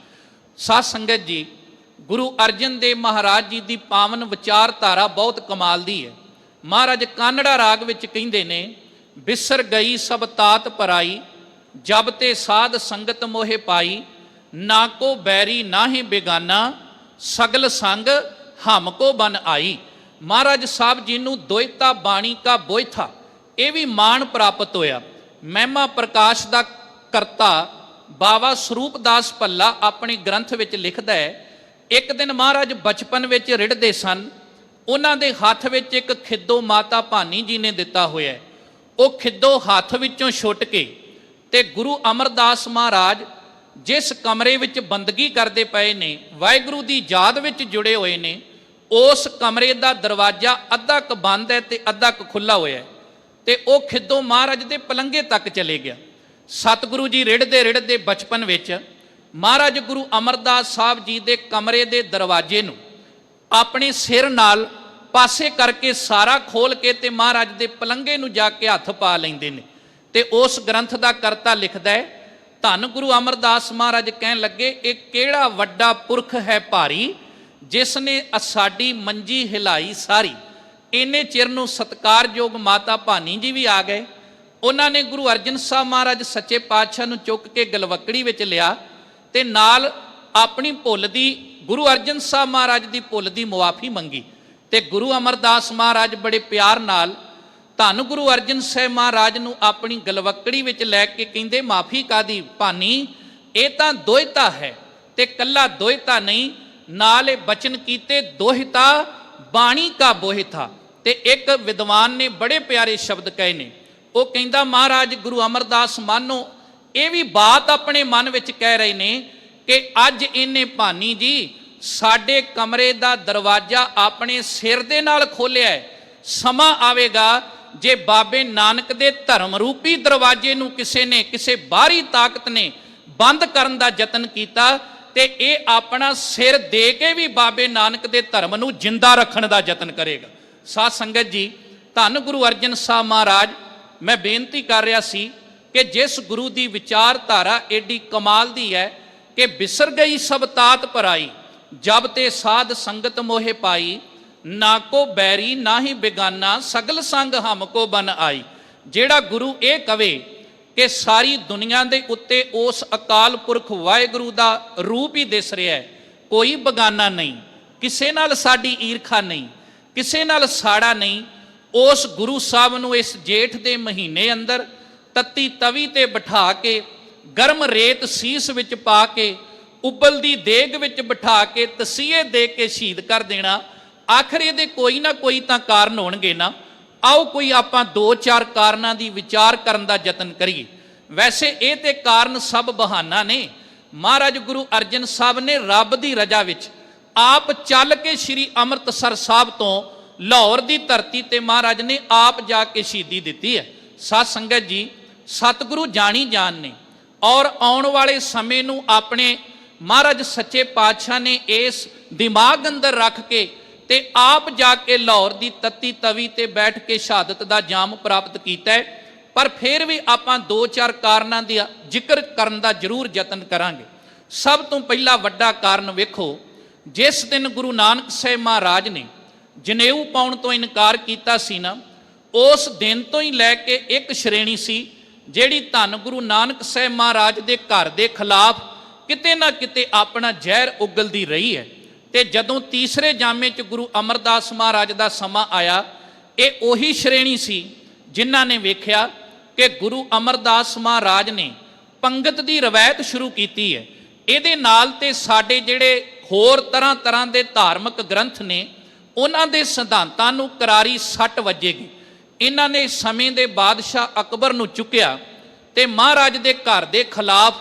ਸਾਧ ਸੰਗਤ ਜੀ, ਗੁਰੂ ਅਰਜਨ ਦੇਵ ਮਹਾਰਾਜ ਜੀ ਦੀ ਪਾਵਨ ਵਿਚਾਰਧਾਰਾ ਬਹੁਤ ਕਮਾਲ ਦੀ ਹੈ। ਮਹਾਰਾਜ ਕਾਨੜਾ ਰਾਗ ਵਿੱਚ ਕਹਿੰਦੇ ਨੇ, ਬਿਸਰ ਗਈ ਸਭ ਤਾਤ ਪਰਾਈ, ਜਬ ਤੇ ਸਾਧ ਸੰਗਤ ਮੋਹਿ ਪਾਈ, ਨਾ ਕੋ ਬੈਰੀ ਨਾਹੀਂ ਬੇਗਾਨਾ, ਸਗਲ ਸੰਗ ਹਮ ਕੋ ਬਨ ਆਈ। ਮਹਾਰਾਜ ਸਾਹਿਬ ਜੀ ਨੂੰ ਦੋਇਤਾ ਬਾਣੀ ਕਾ ਬੋਇਥਾ, ਇਹ ਵੀ ਮਾਣ ਪ੍ਰਾਪਤ ਹੋਇਆ। ਮਹਿਮਾ ਪ੍ਰਕਾਸ਼ ਦਾ ਕਰਤਾ ਬਾਬਾ ਸਰੂਪ ਦਾਸ ਭੱਲਾ ਆਪਣੇ ਗ੍ਰੰਥ ਵਿੱਚ ਲਿਖਦਾ ਹੈ, ਇੱਕ ਦਿਨ ਮਹਾਰਾਜ ਬਚਪਨ ਵਿੱਚ ਰਿੜਦੇ ਸਨ, ਉਹਨਾਂ ਦੇ ਹੱਥ ਵਿੱਚ ਇੱਕ ਖਿੱਦੋ ਮਾਤਾ ਭਾਨੀ ਜੀ ਨੇ ਦਿੱਤਾ ਹੋਇਆ ਹੈ। ਉਹ ਖਿੱਦੋ ਹੱਥ ਵਿੱਚੋਂ ਛੁੱਟ ਕੇ ਤੇ ਗੁਰੂ ਅਮਰਦਾਸ ਮਹਾਰਾਜ ਜਿਸ ਕਮਰੇ ਵਿੱਚ ਬੰਦਗੀ ਕਰਦੇ ਪਏ ਨੇ, ਵਾਹਿਗੁਰੂ ਦੀ ਯਾਦ ਵਿੱਚ ਜੁੜੇ ਹੋਏ ਨੇ, ਉਸ ਕਮਰੇ ਦਾ ਦਰਵਾਜ਼ਾ ਅੱਧਾ ਕੁ ਬੰਦ ਹੈ ਤੇ ਅੱਧਾ ਕੁ ਖੁੱਲ੍ਹਾ ਹੋਇਆ ਹੈ, ਤੇ ਉਹ ਖਿੱਦੋ ਮਹਾਰਾਜ ਦੇ ਪਲੰਘੇ ਤੱਕ ਚਲੇ ਗਿਆ। ਸਤਿਗੁਰੂ ਜੀ ਰਿੜਦੇ ਰਿੜਦੇ ਬਚਪਨ ਵਿੱਚ ਮਹਾਰਾਜ ਗੁਰੂ ਅਮਰਦਾਸ ਸਾਹਿਬ ਜੀ ਦੇ ਕਮਰੇ ਦੇ ਦਰਵਾਜ਼ੇ ਨੂੰ ਆਪਣੇ ਸਿਰ ਨਾਲ ਪਾਸੇ ਕਰਕੇ ਸਾਰਾ ਖੋਲ ਕੇ ਤੇ ਮਹਾਰਾਜ ਦੇ ਪਲੰਘੇ ਨੂੰ ਜਾ ਕੇ ਹੱਥ ਪਾ ਲੈਂਦੇ ਨੇ। ਤੇ ਉਸ ਗ੍ਰੰਥ ਦਾ ਕਰਤਾ ਲਿਖਦਾ ਹੈ, ਧੰਨ ਗੁਰੂ ਅਮਰਦਾਸ ਮਹਾਰਾਜ ਕਹਿਣ ਲੱਗੇ, ਇਹ ਕਿਹੜਾ ਵੱਡਾ ਪੁਰਖ ਹੈ ਭਾਰੀ, ਜਿਸ ਨੇ ਸਾਡੀ ਮੰਜੀ ਹਿਲਾਈ ਸਾਰੀ। ਇੰਨੇ ਚਿਰ ਨੂੰ ਸਤਿਕਾਰਯੋਗ ਮਾਤਾ ਭਾਨੀ ਜੀ ਵੀ ਆ ਗਏ। ਉਹਨਾਂ ਨੇ ਗੁਰੂ ਅਰਜਨ ਸਾਹਿਬ ਮਹਾਰਾਜ ਸੱਚੇ ਪਾਤਸ਼ਾਹ ਨੂੰ ਚੁੱਕ ਕੇ ਗਲਵੱਕੜੀ ਵਿੱਚ ਲਿਆ ਤੇ ਨਾਲ ਆਪਣੀ ਭੁੱਲ ਦੀ, ਗੁਰੂ ਅਰਜਨ ਸਾਹਿਬ ਮਹਾਰਾਜ ਦੀ ਭੁੱਲ ਦੀ ਮੁਆਫੀ ਮੰਗੀ। ਤੇ ਗੁਰੂ ਅਮਰਦਾਸ ਮਹਾਰਾਜ ਬੜੇ ਪਿਆਰ ਨਾਲ ਧੰਨ ਗੁਰੂ ਅਰਜਨ ਸਾਹਿਬ ਮਹਾਰਾਜ ਨੂੰ ਆਪਣੀ ਗਲਵੱਕੜੀ ਵਿੱਚ ਲੈ ਕੇ ਕਹਿੰਦੇ, ਮਾਫੀ ਕਾਦੀ ਭਾਨੀ, ਇਹ ਤਾਂ ਦੋਹਿਤਾ ਹੈ ਤੇ ਕੱਲਾ ਦੋਹਿਤਾ ਨਹੀਂ, ਨਾਲ ਇਹ ਬਚਨ ਕੀਤੇ ਦੋਹਿਤਾ ਬਾਣੀ ਕਾ ਬੋਹਿਤਾ। ਤੇ ਇੱਕ ਵਿਦਵਾਨ ਨੇ ਬੜੇ ਪਿਆਰੇ ਸ਼ਬਦ ਕਹੇ ਨੇ, ਉਹ ਕਹਿੰਦਾ, ਮਹਾਰਾਜ ਗੁਰੂ ਅਮਰਦਾਸ ਮਾਨੋ ਇਹ ਵੀ ਬਾਤ ਆਪਣੇ ਮਨ ਵਿੱਚ ਕਹਿ ਰਹੇ ਨੇ ਕਿ ਅੱਜ ਇਹਨੇ ਭਾਨੀ ਜੀ ਸਾਡੇ ਕਮਰੇ ਦਾ ਦਰਵਾਜ਼ਾ ਆਪਣੇ ਸਿਰ ਦੇ ਨਾਲ ਖੋਲਿਆ ਹੈ। ਸਮਾਂ ਆਵੇਗਾ ਜੇ ਬਾਬੇ ਨਾਨਕ ਦੇ ਧਰਮ ਰੂਪੀ ਦਰਵਾਜ਼ੇ ਨੂੰ ਕਿਸੇ ਨੇ, ਕਿਸੇ ਬਾਹਰੀ ਤਾਕਤ ਨੇ ਬੰਦ ਕਰਨ ਦਾ ਯਤਨ ਕੀਤਾ ਤੇ ਇਹ ਆਪਣਾ ਸਿਰ ਦੇ ਕੇ ਵੀ ਬਾਬੇ ਨਾਨਕ ਦੇ ਧਰਮ ਨੂੰ ਜਿੰਦਾ ਰੱਖਣ ਦਾ ਯਤਨ ਕਰੇਗਾ। ਸਾਧ ਸੰਗਤ ਜੀ, ਧੰਨ ਗੁਰੂ ਅਰਜਨ ਸਾਹਿਬ ਮਹਾਰਾਜ, ਮੈਂ ਬੇਨਤੀ ਕਰ ਰਿਹਾ ਸੀ ਕਿ ਜਿਸ ਗੁਰੂ ਦੀ ਵਿਚਾਰਧਾਰਾ ਏਡੀ ਕਮਾਲ ਦੀ ਹੈ ਕਿ ਬਿਸਰ ਗਈ ਸਭ ਤਾਤ ਪਰਾਈ, ਜਬ ਤੇ ਸਾਧ ਸੰਗਤ ਮੋਹਿ ਪਾਈ, ਨਾ ਕੋ ਬੈਰੀ ਨਾ ਹੀ ਬੇਗਾਨਾ, ਸਗਲ ਸੰਗ ਹਮ ਕੋ ਬਨ ਆਈ। ਜਿਹੜਾ ਗੁਰੂ ਇਹ ਕਵੇ ਕਿ ਸਾਰੀ ਦੁਨੀਆ ਦੇ ਉੱਤੇ ਉਸ ਅਕਾਲ ਪੁਰਖ ਵਾਹਿਗੁਰੂ ਦਾ ਰੂਪ ਹੀ ਦਿਸ ਰਿਹਾ ਹੈ, ਕੋਈ ਬਗਾਨਾ ਨਹੀਂ, ਕਿਸੇ ਨਾਲ ਸਾਡੀ ਈਰਖਾ ਨਹੀਂ, ਕਿਸੇ ਨਾਲ ਸਾੜਾ ਨਹੀਂ। ਉਸ ਗੁਰੂ ਸਾਹਿਬ ਨੂੰ ਇਸ ਜੇਠ ਦੇ ਮਹੀਨੇ ਅੰਦਰ ਤੱਤੀ ਤਵੀ ਤੇ ਬਿਠਾ ਕੇ, ਗਰਮ ਰੇਤ ਸੀਸ ਵਿੱਚ ਪਾ ਕੇ, ਉਬਲਦੀ ਦੇਗ ਵਿੱਚ ਬਿਠਾ ਕੇ ਤਸੀਹੇ ਦੇ ਕੇ ਸ਼ਹੀਦ ਕਰ ਦੇਣਾ। ਆਖਰ ਇਹਦੇ ਕੋਈ ਨਾ ਕੋਈ ਤਾਂ ਕਾਰਨ ਹੋਣਗੇ ਨਾ। ਆਓ ਕੋਈ ਆਪਾਂ 2-4 ਕਾਰਨਾਂ ਦੀ ਵਿਚਾਰ ਕਰਨ ਦਾ ਯਤਨ ਕਰੀਏ। ਵੈਸੇ ਇਹ ਤੇ ਕਾਰਨ ਸਭ ਬਹਾਨਾ ਨੇ। ਮਹਾਰਾਜ ਗੁਰੂ ਅਰਜਨ ਸਾਹਿਬ ਨੇ ਰੱਬ ਦੀ ਰਜ਼ਾ ਵਿੱਚ ਆਪ ਚੱਲ ਕੇ ਸ੍ਰੀ ਅੰਮ੍ਰਿਤਸਰ ਸਾਹਿਬ ਤੋਂ ਲਾਹੌਰ ਦੀ ਧਰਤੀ ਤੇ ਮਹਾਰਾਜ ਨੇ ਆਪ ਜਾ ਕੇ ਸ਼ਹੀਦੀ ਦਿੱਤੀ ਹੈ। ਸਾਧ ਸੰਗਤ ਜੀ, ਸਤਿਗੁਰੂ ਜਾਣੀ ਜਾਣ ਨੇ ਔਰ ਆਉਣ ਵਾਲੇ ਸਮੇਂ ਨੂੰ ਆਪਣੇ ਮਹਾਰਾਜ ਸੱਚੇ ਪਾਤਸ਼ਾਹ ਨੇ ਇਸ ਦਿਮਾਗ ਅੰਦਰ ਰੱਖ ਕੇ ਤੇ ਆਪ ਜਾ ਕੇ ਲਾਹੌਰ ਦੀ ਤੱਤੀ ਤਵੀ ਤੇ ਬੈਠ ਕੇ ਸ਼ਹਾਦਤ ਦਾ ਜਾਮ ਪ੍ਰਾਪਤ ਕੀਤਾ ਹੈ। ਪਰ ਫਿਰ ਵੀ ਆਪਾਂ 2-4 ਕਾਰਨਾਂ ਦਾ ਜ਼ਿਕਰ ਕਰਨ ਦਾ ਜ਼ਰੂਰ ਯਤਨ ਕਰਾਂਗੇ। ਸਭ ਤੋਂ ਪਹਿਲਾ ਵੱਡਾ ਕਾਰਨ ਵੇਖੋ, ਜਿਸ ਦਿਨ ਗੁਰੂ ਨਾਨਕ ਸਾਹਿਬ ਮਹਾਰਾਜ ਨੇ ਜਨੇਊ ਪਾਉਣ ਤੋਂ ਇਨਕਾਰ ਕੀਤਾ ਸੀ ਨਾ, ਉਸ ਦਿਨ ਤੋਂ ਹੀ ਲੈ ਕੇ ਇੱਕ ਸ਼੍ਰੇਣੀ ਸੀ ਜਿਹੜੀ ਧੰਨ ਗੁਰੂ ਨਾਨਕ ਸਾਹਿਬ ਮਹਾਰਾਜ ਦੇ ਘਰ ਦੇ ਖਿਲਾਫ ਕਿਤੇ ਨਾ ਕਿਤੇ ਆਪਣਾ ਜ਼ਹਿਰ ਉਗਲਦੀ ਰਹੀ ਹੈ। ਤੇ ਜਦੋਂ ਤੀਸਰੇ ਜਾਮੇ 'ਚ ਗੁਰੂ ਅਮਰਦਾਸ ਮਹਾਰਾਜ ਦਾ ਸਮਾਂ ਆਇਆ, ਇਹ ਉਹੀ ਸ਼੍ਰੇਣੀ ਸੀ ਜਿਨ੍ਹਾਂ ਨੇ ਵੇਖਿਆ ਕਿ ਗੁਰੂ ਅਮਰਦਾਸ ਮਹਾਰਾਜ ਨੇ ਪੰਗਤ ਦੀ ਰਵਾਇਤ ਸ਼ੁਰੂ ਕੀਤੀ ਹੈ। ਇਹਦੇ ਨਾਲ ਤੇ ਸਾਡੇ ਜਿਹੜੇ ਹੋਰ ਤਰ੍ਹਾਂ ਦੇ ਧਾਰਮਿਕ ਗ੍ਰੰਥ ਨੇ, ਉਹਨਾਂ ਦੇ ਸਿਧਾਂਤਾਂ ਨੂੰ ਕਰਾਰੀ ਸੱਟ ਵੱਜੇਗੀ। ਇਹਨਾਂ ਨੇ ਸਮੇਂ ਦੇ ਬਾਦਸ਼ਾਹ ਅਕਬਰ ਨੂੰ ਚੁੱਕਿਆ ਤੇ ਮਹਾਰਾਜ ਦੇ ਘਰ ਦੇ ਖਿਲਾਫ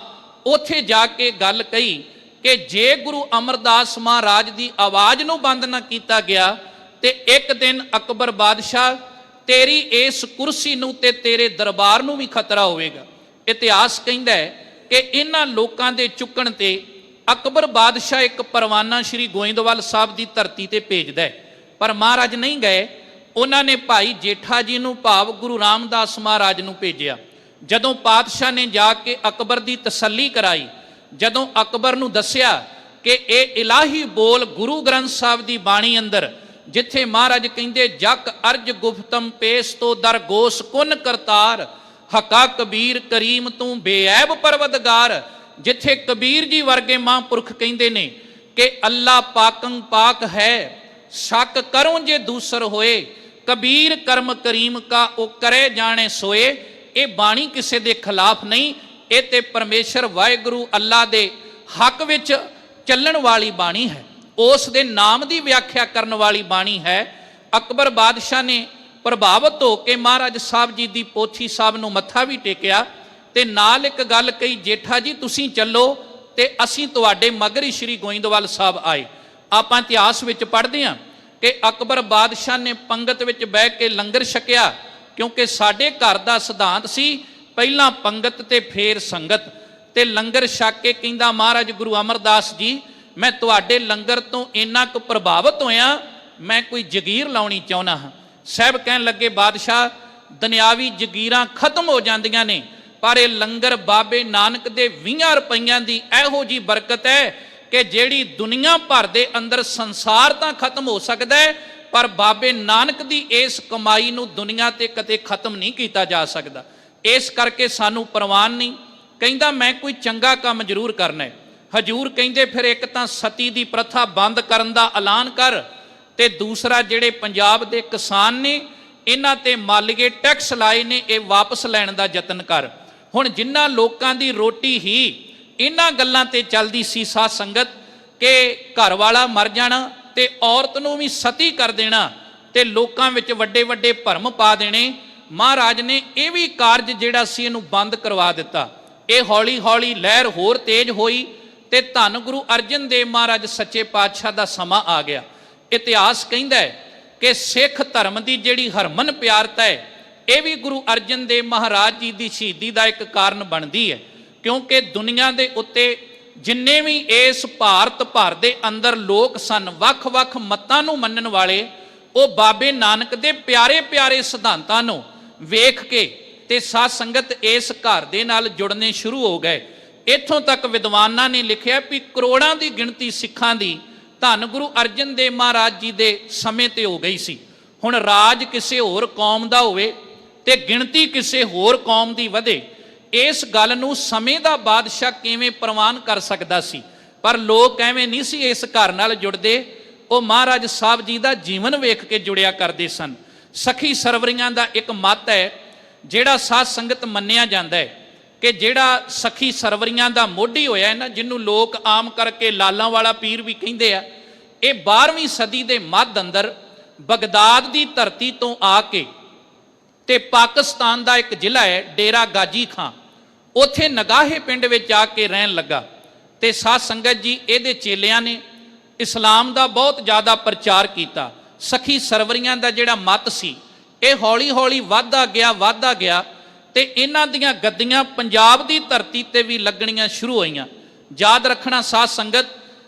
ਉੱਥੇ ਜਾ ਕੇ ਗੱਲ ਕਹੀ ਕਿ ਜੇ ਗੁਰੂ ਅਮਰਦਾਸ ਮਹਾਰਾਜ ਦੀ ਆਵਾਜ਼ ਨੂੰ ਬੰਦ ਨਾ ਕੀਤਾ ਗਿਆ ਤੇ ਇੱਕ ਦਿਨ ਅਕਬਰ ਬਾਦਸ਼ਾਹ ਤੇਰੀ ਇਸ ਕੁਰਸੀ ਨੂੰ ਤੇ ਤੇਰੇ ਦਰਬਾਰ ਨੂੰ ਵੀ ਖਤਰਾ ਹੋਵੇਗਾ। ਇਤਿਹਾਸ ਕਹਿੰਦਾ ਹੈ ਕਿ ਇਹਨਾਂ ਲੋਕਾਂ ਦੇ ਚੁੱਕਣ ਤੇ ਅਕਬਰ ਬਾਦਸ਼ਾਹ ਇੱਕ ਪਰਵਾਨਾ ਸ਼੍ਰੀ ਗੋਇੰਦਵਾਲ ਸਾਹਿਬ ਦੀ ਧਰਤੀ ਤੇ ਭੇਜਦਾ ਹੈ, ਪਰ ਮਹਾਰਾਜ ਨਹੀਂ ਗਏ। ਉਹਨਾਂ ਨੇ ਭਾਈ ਜੇਠਾ ਜੀ ਨੂੰ, ਭਾਵ ਗੁਰੂ ਰਾਮਦਾਸ ਮਹਾਰਾਜ ਨੂੰ ਭੇਜਿਆ। ਜਦੋਂ ਪਾਤਸ਼ਾਹ ਨੇ ਜਾ ਕੇ ਅਕਬਰ ਦੀ ਤਸੱਲੀ ਕਰਾਈ, ਜਦੋਂ ਅਕਬਰ ਨੂੰ ਦੱਸਿਆ ਕਿ ਇਹ ਇਲਾਹੀ ਬੋਲ ਗੁਰੂ ਗ੍ਰੰਥ ਸਾਹਿਬ ਦੀ ਬਾਣੀ ਅੰਦਰ ਜਿੱਥੇ ਮਹਾਰਾਜ ਕਹਿੰਦੇ ਜਗ ਅਰਜ ਗੁਫਤਮ ਪੇਸ਼ ਤੋਂ ਦਰਗੋਸ ਕੁਨ ਕਰਤਾਰ, ਹਕਾ ਕਬੀਰ ਕਰੀਮ ਤੂੰ ਬੇਐਬ ਪਰਵਦਗਾਰ, ਜਿੱਥੇ ਕਬੀਰ ਜੀ ਵਰਗੇ ਮਹਾਂਪੁਰਖ ਕਹਿੰਦੇ ਨੇ ਕਿ ਅੱਲਾ ਪਾਕੰ ਪਾਕ ਹੈ, ਸ਼ੱਕ ਕਰੋ ਜੇ ਦੂਸਰ ਹੋਏ, ਕਬੀਰ ਕਰਮ ਕਰੀਮ ਕਾ ਉਹ ਕਰੇ ਜਾਣੇ ਸੋਏ। ਇਹ ਬਾਣੀ ਕਿਸੇ ਦੇ ਖਿਲਾਫ ਨਹੀਂ, ਇਹ ਤੇ ਪਰਮੇਸ਼ਰ ਵਾਹਿਗੁਰੂ ਅੱਲਾ ਦੇ ਹੱਕ ਵਿੱਚ ਚੱਲਣ ਵਾਲੀ ਬਾਣੀ ਹੈ, ਉਸ ਦੇ ਨਾਮ ਦੀ ਵਿਆਖਿਆ ਕਰਨ ਵਾਲੀ ਬਾਣੀ ਹੈ। ਅਕਬਰ ਬਾਦਸ਼ਾਹ ਨੇ ਪ੍ਰਭਾਵਿਤ ਹੋ ਕੇ ਮਹਾਰਾਜ ਸਾਹਿਬ ਜੀ ਦੀ ਪੋਥੀ ਸਾਹਿਬ ਨੂੰ ਮੱਥਾ ਵੀ ਟੇਕਿਆ ਤੇ ਨਾਲ ਇੱਕ ਗੱਲ ਕਹੀ, ਜੇਠਾ ਜੀ ਤੁਸੀਂ ਚੱਲੋ ਤੇ ਅਸੀਂ ਤੁਹਾਡੇ ਮਗਰ ਹੀ ਸ਼੍ਰੀ ਗੋਇੰਦਵਾਲ ਸਾਹਿਬ ਆਏ। ਆਪਾਂ ਇਤਿਹਾਸ ਵਿੱਚ ਪੜ੍ਹਦੇ ਹਾਂ ਕਿ ਅਕਬਰ ਬਾਦਸ਼ਾਹ ਨੇ ਪੰਗਤ ਵਿੱਚ ਬਹਿ ਕੇ ਲੰਗਰ ਛਕਿਆ, ਕਿਉਂਕਿ ਸਾਡੇ ਘਰ ਦਾ ਸਿਧਾਂਤ ਸੀ ਪਹਿਲਾਂ ਪੰਗਤ ਤੇ ਫੇਰ ਸੰਗਤ। ਤੇ ਲੰਗਰ ਛਕ ਕੇ ਕਹਿੰਦਾ, ਮਹਾਰਾਜ ਗੁਰੂ ਅਮਰਦਾਸ ਜੀ ਮੈਂ ਤੁਹਾਡੇ ਲੰਗਰ ਤੋਂ ਇੰਨਾ ਕੁ ਪ੍ਰਭਾਵਿਤ ਹੋਇਆ, ਮੈਂ ਕੋਈ ਜਗੀਰ ਲਾਉਣੀ ਚਾਹੁੰਦਾ ਹਾਂ। ਸਾਹਿਬ ਕਹਿਣ ਲੱਗੇ, ਬਾਦਸ਼ਾਹ ਦੁਨਿਆਵੀ ਜਗੀਰਾਂ ਖਤਮ ਹੋ ਜਾਂਦੀਆਂ ਨੇ, ਪਰ ਇਹ ਲੰਗਰ ਬਾਬੇ ਨਾਨਕ ਦੇ 20 ਰੁਪਈਆਂ ਦੀ ਇਹੋ ਜੀ ਬਰਕਤ ਹੈ ਕਿ ਜਿਹੜੀ ਦੁਨੀਆ ਭਰ ਦੇ ਅੰਦਰ ਸੰਸਾਰ ਤਾਂ ਖਤਮ ਹੋ ਸਕਦਾ ਹੈ, ਪਰ ਬਾਬੇ ਨਾਨਕ ਦੀ ਇਸ ਕਮਾਈ ਨੂੰ ਦੁਨੀਆ ਤੇ ਕਦੇ ਖਤਮ ਨਹੀਂ ਕੀਤਾ ਜਾ ਸਕਦਾ। ਇਸ ਕਰਕੇ ਸਾਨੂੰ ਪ੍ਰਵਾਨ ਨਹੀਂ। ਕਹਿੰਦਾ ਮੈਂ ਕੋਈ ਚੰਗਾ ਕੰਮ ਜ਼ਰੂਰ ਕਰਨਾ ਹੈ। ਹਜੂਰ ਕਹਿੰਦੇ ਫਿਰ ਇੱਕ ਤਾਂ ਸਤੀ ਦੀ ਪ੍ਰਥਾ ਬੰਦ ਕਰਨ ਦਾ ਐਲਾਨ ਕਰ, ਤੇ ਦੂਸਰਾ ਜਿਹੜੇ ਪੰਜਾਬ ਦੇ ਕਿਸਾਨ ਨੇ ਇਹਨਾਂ ਤੇ ਮਾਲੀਏ ਟੈਕਸ ਲਾਏ ਨੇ, ਇਹ ਵਾਪਸ ਲੈਣ ਦਾ ਯਤਨ ਕਰ। ਹੁਣ ਜਿਨ੍ਹਾਂ ਲੋਕਾਂ ਦੀ ਰੋਟੀ ਹੀ ਇਹਨਾਂ ਗੱਲਾਂ ਤੇ ਚੱਲਦੀ ਸੀ ਸਾਧ ਸੰਗਤ ਕਿ ਘਰ ਵਾਲਾ ਮਰ ਜਾਣਾ ਤੇ ਔਰਤ ਨੂੰ ਵੀ ਸਤੀ ਕਰ ਦੇਣਾ ਤੇ ਲੋਕਾਂ ਵਿੱਚ ਵੱਡੇ ਵੱਡੇ ਭਰਮ ਪਾ ਦੇਣੇ, ਮਹਾਰਾਜ ਨੇ ਇਹ ਵੀ ਕਾਰਜ ਜਿਹੜਾ ਸੀ ਇਹਨੂੰ ਬੰਦ ਕਰਵਾ ਦਿੱਤਾ। ਇਹ ਹੌਲੀ ਹੌਲੀ ਲਹਿਰ ਹੋਰ ਤੇਜ਼ ਹੋਈ ਤੇ ਧੰਨ ਗੁਰੂ ਅਰਜਨ ਦੇਵ ਮਹਾਰਾਜ ਸੱਚੇ ਪਾਤਸ਼ਾਹ ਦਾ ਸਮਾਂ ਆ ਗਿਆ। ਇਤਿਹਾਸ ਕਹਿੰਦਾ ਹੈ ਕਿ ਸਿੱਖ ਧਰਮ ਦੀ ਜਿਹੜੀ ਹਰਮਨ ਪਿਆਰਤਾ ਹੈ, ਇਹ ਵੀ ਗੁਰੂ ਅਰਜਨ ਦੇਵ ਮਹਾਰਾਜ ਜੀ ਦੀ ਸ਼ਹੀਦੀ ਦਾ ਇੱਕ ਕਾਰਨ ਬਣਦੀ ਹੈ, ਕਿਉਂਕਿ ਦੁਨੀਆ ਦੇ ਉੱਤੇ ਜਿੰਨੇ ਵੀ ਇਸ ਭਾਰਤ ਭਰ ਦੇ ਅੰਦਰ ਲੋਕ ਸਨ, ਵੱਖ-ਵੱਖ ਮਤਾਂ ਨੂੰ ਮੰਨਣ ਵਾਲੇ, ਉਹ ਬਾਬੇ ਨਾਨਕ ਦੇ ਪਿਆਰੇ ਪਿਆਰੇ ਸਿਧਾਂਤਾਂ ਨੂੰ ਵੇਖ ਕੇ ਤੇ ਸਾਧ ਸੰਗਤ ਇਸ ਘਰ ਦੇ ਨਾਲ ਜੁੜਨੇ ਸ਼ੁਰੂ ਹੋ ਗਏ। ਇੱਥੋਂ ਤੱਕ ਵਿਦਵਾਨਾਂ ਨੇ ਲਿਖਿਆ ਵੀ ਕਰੋੜਾਂ ਦੀ ਗਿਣਤੀ ਸਿੱਖਾਂ ਦੀ ਧੰਨ ਗੁਰੂ ਅਰਜਨ ਦੇਵ ਮਹਾਰਾਜ ਜੀ ਦੇ ਸਮੇਂ ਤੇ ਹੋ ਗਈ ਸੀ। ਹੁਣ ਰਾਜ ਕਿਸੇ ਹੋਰ ਕੌਮ ਦਾ ਹੋਵੇ ਤੇ ਗਿਣਤੀ ਕਿਸੇ ਹੋਰ ਕੌਮ ਦੀ ਵਧੇ, ਇਸ ਗੱਲ ਨੂੰ ਸਮੇਂ ਦਾ ਬਾਦਸ਼ਾਹ ਕਿਵੇਂ ਪ੍ਰਵਾਨ ਕਰ ਸਕਦਾ ਸੀ? ਪਰ ਲੋਕ ਐਵੇਂ ਨਹੀਂ ਸੀ ਇਸ ਘਰ ਨਾਲ ਜੁੜਦੇ, ਉਹ ਮਹਾਰਾਜ ਸਾਹਿਬ ਜੀ ਦਾ ਜੀਵਨ ਵੇਖ ਕੇ ਜੁੜਿਆ ਕਰਦੇ ਸਨ। ਸਖੀ ਸਰਵਰੀਆਂ ਦਾ ਇੱਕ ਮੱਤ ਹੈ ਜਿਹੜਾ ਸਾਧ ਸੰਗਤ ਮੰਨਿਆ ਜਾਂਦਾ ਹੈ ਕਿ ਜਿਹੜਾ ਸਖੀ ਸਰਵਰੀਆਂ ਦਾ ਮੋਢੀ ਹੋਇਆ ਹੈ ਨਾ, ਜਿਹਨੂੰ ਲੋਕ ਆਮ ਕਰਕੇ ਲਾਲਾਂ ਵਾਲਾ ਪੀਰ ਵੀ ਕਹਿੰਦੇ ਆ, ਇਹ 12ਵੀਂ ਸਦੀ ਦੇ ਮੱਧ ਅੰਦਰ ਬਗਦਾਦ ਦੀ ਧਰਤੀ ਤੋਂ ਆ ਕੇ ਤੇ ਪਾਕਿਸਤਾਨ ਦਾ ਇੱਕ ਜ਼ਿਲ੍ਹਾ ਹੈ ਡੇਰਾ ਗਾਜੀ ਖਾਂ, ਉੱਥੇ ਨਗਾਹੇ ਪਿੰਡ ਵਿੱਚ ਆ ਕੇ ਰਹਿਣ ਲੱਗਾ। ਤੇ ਸਾਧ ਸੰਗਤ ਜੀ ਇਹਦੇ ਚੇਲਿਆਂ ਨੇ ਇਸਲਾਮ ਦਾ ਬਹੁਤ ਜ਼ਿਆਦਾ ਪ੍ਰਚਾਰ ਕੀਤਾ। ਸਖੀ ਸਰਵਰੀਆਂ ਦਾ ਜਿਹੜਾ ਮੱਤ ਸੀ ਇਹ ਹੌਲੀ ਹੌਲੀ ਵੱਧਦਾ ਗਿਆ ਤੇ ਇਹਨਾਂ ਦੀਆਂ ਗੱਦੀਆਂ ਪੰਜਾਬ ਦੀ ਧਰਤੀ ਤੇ ਵੀ ਲੱਗਣੀਆਂ ਸ਼ੁਰੂ ਹੋਈਆਂ। ਯਾਦ ਰੱਖਣਾ ਸਾਧ ਸੰਗਤ,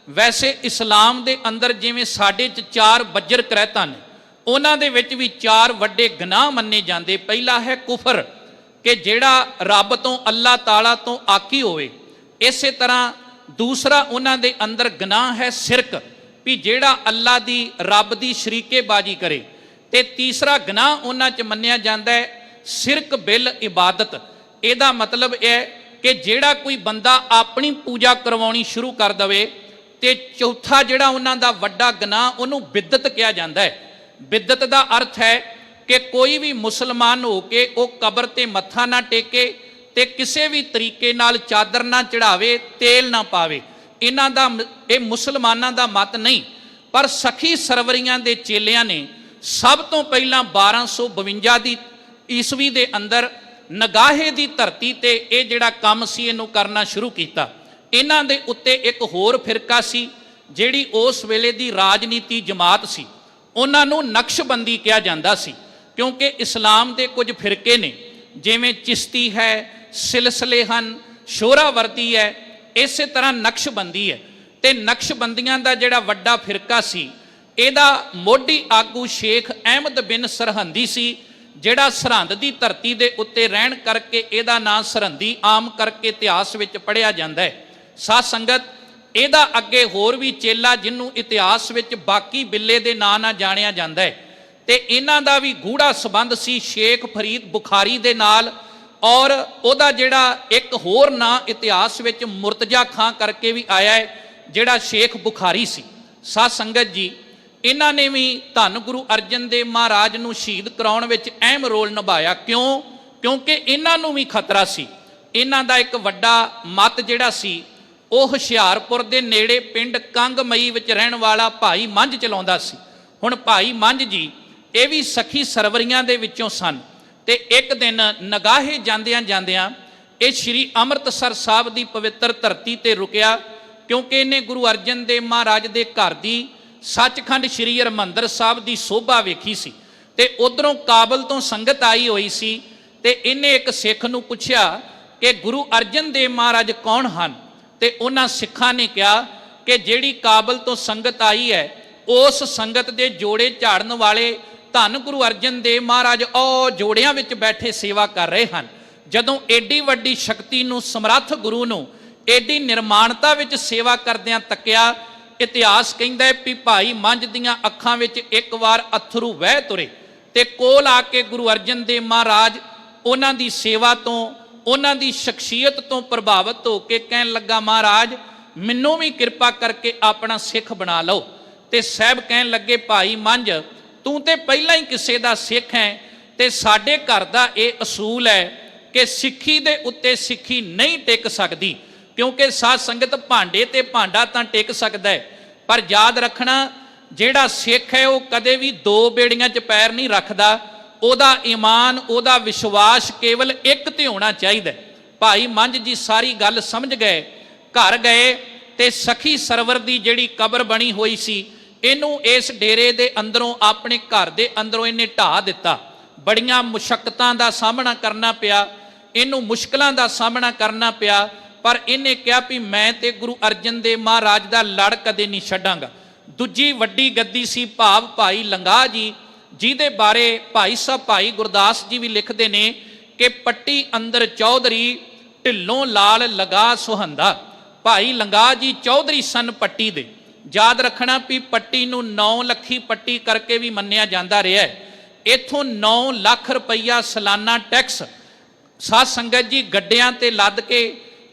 ਵੈਸੇ ਇਸਲਾਮ ਦੇ ਅੰਦਰ ਜਿਵੇਂ ਸਾਡੇ 'ਚ 4 ਬੱਜਰ ਕਰਹਿਤਾਂ ਨੇ, ਉਹਨਾਂ ਦੇ ਵਿੱਚ ਵੀ 4 ਵੱਡੇ ਗੁਨਾਹ ਮੰਨੇ ਜਾਂਦੇ। ਪਹਿਲਾ ਹੈ ਕੁਫਰ, ਕਿ ਜਿਹੜਾ ਰੱਬ ਤੋਂ ਅੱਲਾਹ ਤਾਲਾ ਤੋਂ ਆਕੀ ਹੋਵੇ। ਇਸੇ ਤਰ੍ਹਾਂ ਦੂਸਰਾ ਉਹਨਾਂ ਦੇ ਅੰਦਰ ਗੁਨਾਹ ਹੈ ਸਿਰਕ, ਵੀ ਜਿਹੜਾ ਅੱਲਾਹ ਦੀ ਰੱਬ ਦੀ ਸ਼ਰੀਕੇਬਾਜ਼ੀ ਕਰੇ। ਤੇ ਤੀਸਰਾ ਗੁਨਾਹ ਉਹਨਾਂ 'ਚ ਮੰਨਿਆ ਜਾਂਦਾ ਹੈ ਸਿਰਕ ਬਿਲ ਇਬਾਦਤ। ਇਹਦਾ ਮਤਲਬ ਇਹ ਕਿ ਜਿਹੜਾ ਕੋਈ ਬੰਦਾ ਆਪਣੀ ਪੂਜਾ ਕਰਵਾਉਣੀ ਸ਼ੁਰੂ ਕਰ ਦਵੇ। ਤੇ ਚੌਥਾ ਜਿਹੜਾ ਉਹਨਾਂ ਦਾ ਵੱਡਾ ਗੁਨਾਹ, ਉਹਨੂੰ ਬਿਦਤ ਕਿਹਾ ਜਾਂਦਾ ਹੈ। ਬਿਦਤ ਦਾ ਅਰਥ ਹੈ ਕਿ ਕੋਈ ਵੀ ਮੁਸਲਮਾਨ ਹੋ ਕੇ ਉਹ ਕਬਰ ਤੇ ਮੱਥਾ ਨਾ ਟੇਕੇ ਤੇ ਕਿਸੇ ਵੀ ਤਰੀਕੇ ਨਾਲ ਚਾਦਰ ਨਾ ਚੜਾਵੇ, ਤੇਲ ਨਾ ਪਾਵੇ। ਇਹਨਾਂ ਦਾ ਇਹ ਮੁਸਲਮਾਨਾਂ ਦਾ ਮਤ ਨਹੀਂ। ਪਰ ਸਖੀ ਸਰਵਰੀਆਂ ਦੇ ਚੇਲਿਆਂ ਨੇ ਸਭ ਤੋਂ ਪਹਿਲਾਂ 1252 ਦੀ ਈਸਵੀ ਦੇ ਅੰਦਰ ਨਗਾਹੇ ਦੀ ਧਰਤੀ ਤੇ ਇਹ ਜਿਹੜਾ ਕੰਮ ਸੀ ਇਹਨੂੰ ਕਰਨਾ ਸ਼ੁਰੂ ਕੀਤਾ। ਇਹਨਾਂ ਦੇ ਉੱਤੇ ਇੱਕ ਹੋਰ ਫਿਰਕਾ ਸੀ ਜਿਹੜੀ ਉਸ ਵੇਲੇ ਦੀ ਰਾਜਨੀਤੀ ਜਮਾਤ ਸੀ, ਉਹਨਾਂ ਨੂੰ ਨਕਸ਼ਬੰਦੀ ਕਿਹਾ ਜਾਂਦਾ ਸੀ। ਕਿਉਂਕਿ ਇਸਲਾਮ ਦੇ ਕੁਝ ਫਿਰਕੇ ਨੇ, ਜਿਵੇਂ ਚਿਸ਼ਤੀ ਹੈ, ਸਿਲਸਿਲੇ ਹਨ, ਸ਼ੋਹਰਾਵਰਦੀ ਹੈ, ਇਸੇ ਤਰ੍ਹਾਂ ਨਕਸ਼ਬੰਦੀ ਹੈ। ਤੇ ਨਕਸ਼ਬੰਦੀਆਂ ਦਾ ਜਿਹੜਾ ਵੱਡਾ ਫਿਰਕਾ ਸੀ, ਇਹਦਾ ਮੋਢੀ ਆਗੂ ਸ਼ੇਖ ਅਹਿਮਦ ਬਿਨ ਸਰਹੰਦੀ ਸੀ, ਜਿਹੜਾ ਸਰਹੰਦ ਦੀ ਧਰਤੀ ਦੇ ਉੱਤੇ ਰਹਿਣ ਕਰਕੇ ਇਹਦਾ ਨਾਂ ਸਰਹੰਦੀ ਆਮ ਕਰਕੇ ਇਤਿਹਾਸ ਵਿੱਚ ਪੜ੍ਹਿਆ ਜਾਂਦਾ ਹੈ। ਸਾਧ ਸੰਗਤ, ਇਹਦਾ ਅੱਗੇ ਹੋਰ ਵੀ ਚੇਲਾ ਜਿਹਨੂੰ ਇਤਿਹਾਸ ਵਿੱਚ ਬਾਕੀ ਬਿੱਲੇ ਦੇ ਨਾਂ ਨਾਲ ਜਾਣਿਆ ਜਾਂਦਾ ਹੈ। ਤੇ ਇਹਨਾਂ ਦਾ ਵੀ ਗੂੜਾ ਸੰਬੰਧ ਸੀ ਸ਼ੇਖ ਫਰੀਦ ਬੁਖਾਰੀ ਦੇ ਨਾਲ। ਔਰ ਉਹਦਾ ਜਿਹੜਾ ਇੱਕ ਹੋਰ ਨਾਂ ਇਤਿਹਾਸ ਵਿੱਚ ਮੁਰਤਜ਼ਾ ਖਾਂ ਕਰਕੇ ਵੀ ਆਇਆ ਹੈ, ਜਿਹੜਾ ਸ਼ੇਖ ਬੁਖਾਰੀ ਸੀ। ਸਾਧ ਸੰਗਤ ਜੀ, ਇਹਨਾਂ ਨੇ ਵੀ ਧੰਨ ਗੁਰੂ ਅਰਜਨ ਦੇਵ ਮਹਾਰਾਜ ਨੂੰ ਸ਼ਹੀਦ ਕਰਾਉਣ ਵਿੱਚ ਅਹਿਮ ਰੋਲ ਨਿਭਾਇਆ। ਕਿਉਂ? ਕਿਉਂਕਿ ਇਹਨਾਂ ਨੂੰ ਵੀ ਖਤਰਾ ਸੀ। ਇਹਨਾਂ ਦਾ ਇੱਕ ਵੱਡਾ ਮਤ ਜਿਹੜਾ ਸੀ ਉਹ ਹੁਸ਼ਿਆਰਪੁਰ ਦੇ ਨੇੜੇ ਪਿੰਡ ਕੰਗਮਈ ਵਿੱਚ ਰਹਿਣ ਵਾਲਾ ਭਾਈ ਮੰਝ ਚਲਾਉਂਦਾ ਸੀ। ਹੁਣ ਭਾਈ ਮੰਝ ਜੀ ਇਹ ਵੀ ਸਖੀ ਸਰਵਰੀਆਂ ਦੇ ਵਿੱਚੋਂ ਸਨ। ਤੇ ਇੱਕ ਦਿਨ ਨਗਾਹੇ ਜਾਂਦਿਆਂ ਇਹ ਸ਼੍ਰੀ ਅੰਮ੍ਰਿਤਸਰ ਸਾਹਿਬ ਦੀ ਪਵਿੱਤਰ ਧਰਤੀ ਤੇ ਰੁਕਿਆ, ਕਿਉਂਕਿ ਇਹਨੇ ਗੁਰੂ ਅਰਜਨ ਦੇਵ ਮਹਾਰਾਜ ਦੇ ਘਰ ਦੀ, ਸੱਚਖੰਡ ਸ਼੍ਰੀ ਹਰਿਮੰਦਰ ਸਾਹਿਬ ਦੀ ਸੋਭਾ ਵੇਖੀ ਸੀ। ਤੇ ਉਧਰੋਂ ਕਾਬਲ ਤੋਂ ਸੰਗਤ ਆਈ ਹੋਈ ਸੀ। ਤੇ ਇਹਨੇ ਇੱਕ ਸਿੱਖ ਨੂੰ ਪੁੱਛਿਆ ਕਿ ਗੁਰੂ ਅਰਜਨ ਦੇਵ ਮਹਾਰਾਜ ਕੌਣ ਹਨ? ਤੇ ਉਹਨਾਂ ਸਿੱਖਾਂ ਨੇ ਕਿਹਾ ਕਿ ਜਿਹੜੀ ਕਾਬਲ ਤੋਂ ਸੰਗਤ ਆਈ ਹੈ, ਉਸ ਸੰਗਤ ਦੇ ਜੋੜੇ ਝਾੜਨ ਵਾਲੇ ਧੰਨ ਗੁਰੂ ਅਰਜਨ ਦੇਵ ਮਹਾਰਾਜ ਉਹ ਜੋੜਿਆਂ ਵਿੱਚ ਬੈਠੇ ਸੇਵਾ ਕਰ ਰਹੇ ਹਨ। ਜਦੋਂ ਏਡੀ ਵੱਡੀ ਸ਼ਕਤੀ ਨੂੰ, ਸਮਰੱਥ ਗੁਰੂ ਨੂੰ ਏਡੀ ਨਿਰਮਾਣਤਾ ਵਿੱਚ ਸੇਵਾ ਕਰਦਿਆਂ ਤੱਕਿਆ, ਇਤਿਹਾਸ ਕਹਿੰਦਾ ਹੈ ਵੀ ਭਾਈ ਮੰਝ ਦੀਆਂ ਅੱਖਾਂ ਵਿੱਚ ਇੱਕ ਵਾਰ ਅਥਰੂ ਵਹਿ ਤੁਰੇ। ਤੇ ਕੋਲ ਆ ਕੇ ਗੁਰੂ ਅਰਜਨ ਦੇਵ ਮਹਾਰਾਜ ਉਹਨਾਂ ਦੀ ਸੇਵਾ ਤੋਂ, ਉਹਨਾਂ ਦੀ ਸ਼ਖਸੀਅਤ ਤੋਂ ਪ੍ਰਭਾਵਿਤ ਹੋ ਕੇ ਕਹਿਣ ਲੱਗਾ, ਮਹਾਰਾਜ ਮੈਨੂੰ ਵੀ ਕਿਰਪਾ ਕਰਕੇ ਆਪਣਾ ਸਿੱਖ ਬਣਾ ਲਓ। ਤੇ ਸਾਹਿਬ ਕਹਿਣ ਲੱਗੇ, ਭਾਈ ਮੰਝ ਤੂੰ ਤੇ ਪਹਿਲਾਂ ਹੀ ਕਿਸੇ ਦਾ ਸਿੱਖ ਹੈ, ਤੇ ਸਾਡੇ ਘਰ ਦਾ ਇਹ ਅਸੂਲ ਹੈ ਕਿ ਸਿੱਖੀ ਦੇ ਉੱਤੇ ਸਿੱਖੀ ਨਹੀਂ ਟਿਕ ਸਕਦੀ। ਕਿਉਂਕਿ ਸਾਧ ਸੰਗਤ, ਭਾਂਡੇ ਤੇ ਭਾਂਡਾ ਤਾਂ ਟਿਕ ਸਕਦਾ ਹੈ, ਪਰ ਯਾਦ ਰੱਖਣਾ ਜਿਹੜਾ ਸਿੱਖ ਹੈ ਉਹ ਕਦੇ ਵੀ 2 ਬੇੜੀਆਂ 'ਚ ਪੈਰ ਨਹੀਂ ਰੱਖਦਾ। ਉਹਦਾ ਈਮਾਨ, ਉਹਦਾ ਵਿਸ਼ਵਾਸ ਕੇਵਲ ਇੱਕ ਤੇ ਹੋਣਾ ਚਾਹੀਦਾ। ਭਾਈ ਮੰਝ ਜੀ ਸਾਰੀ ਗੱਲ ਸਮਝ ਗਏ, ਘਰ ਗਏ ਤੇ ਸਖੀ ਸਰਵਰ ਦੀ ਜਿਹੜੀ ਕਬਰ ਬਣੀ ਹੋਈ ਸੀ, ਇਹਨੂੰ ਇਸ ਡੇਰੇ ਦੇ ਅੰਦਰੋਂ, ਆਪਣੇ ਘਰ ਦੇ ਅੰਦਰੋਂ ਇਹਨੇ ਢਾਹ ਦਿੱਤਾ। ਬੜੀਆਂ ਮੁਸ਼ੱਕਤਾਂ ਦਾ ਸਾਹਮਣਾ ਕਰਨਾ ਪਿਆ, ਇਹਨੂੰ ਮੁਸ਼ਕਲਾਂ ਦਾ ਸਾਹਮਣਾ ਕਰਨਾ ਪਿਆ, ਪਰ ਇਹਨੇ ਕਿਹਾ ਵੀ ਮੈਂ ਤੇ ਗੁਰੂ ਅਰਜਨ ਦੇਵ ਮਹਾਰਾਜ ਦਾ ਲੜ ਕਦੇ ਨਹੀਂ ਛੱਡਾਂਗਾ। ਦੂਜੀ ਵੱਡੀ ਗੱਦੀ ਸੀ ਭਾਵ ਭਾਈ ਲੰਗਾਹ ਜੀ, ਜਿਹਦੇ ਬਾਰੇ ਭਾਈ ਸਾਹਿਬ ਭਾਈ ਗੁਰਦਾਸ ਜੀ ਵੀ ਲਿਖਦੇ ਨੇ ਕਿ ਪੱਟੀ ਅੰਦਰ ਚੌਧਰੀ, ਢਿੱਲੋਂ ਲਾਲ ਲਗਾ ਸੁਹੰਦਾ। ਭਾਈ ਲੰਗਾਹ ਜੀ ਚੌਧਰੀ ਸਨ ਪੱਟੀ ਦੇ। ਯਾਦ ਰੱਖਣਾ ਵੀ ਪੱਟੀ ਨੂੰ 9 ਲੱਖੀ ਪੱਟੀ ਕਰਕੇ ਵੀ ਮੰਨਿਆ ਜਾਂਦਾ ਰਿਹਾ ਹੈ। ਇੱਥੋਂ 9 ਲੱਖ ਰੁਪਈਆ ਸਾਲਾਨਾ ਟੈਕਸ ਸਾਧ ਸੰਗਤ ਜੀ ਗੱਡਿਆਂ ਤੇ ਲੱਦ ਕੇ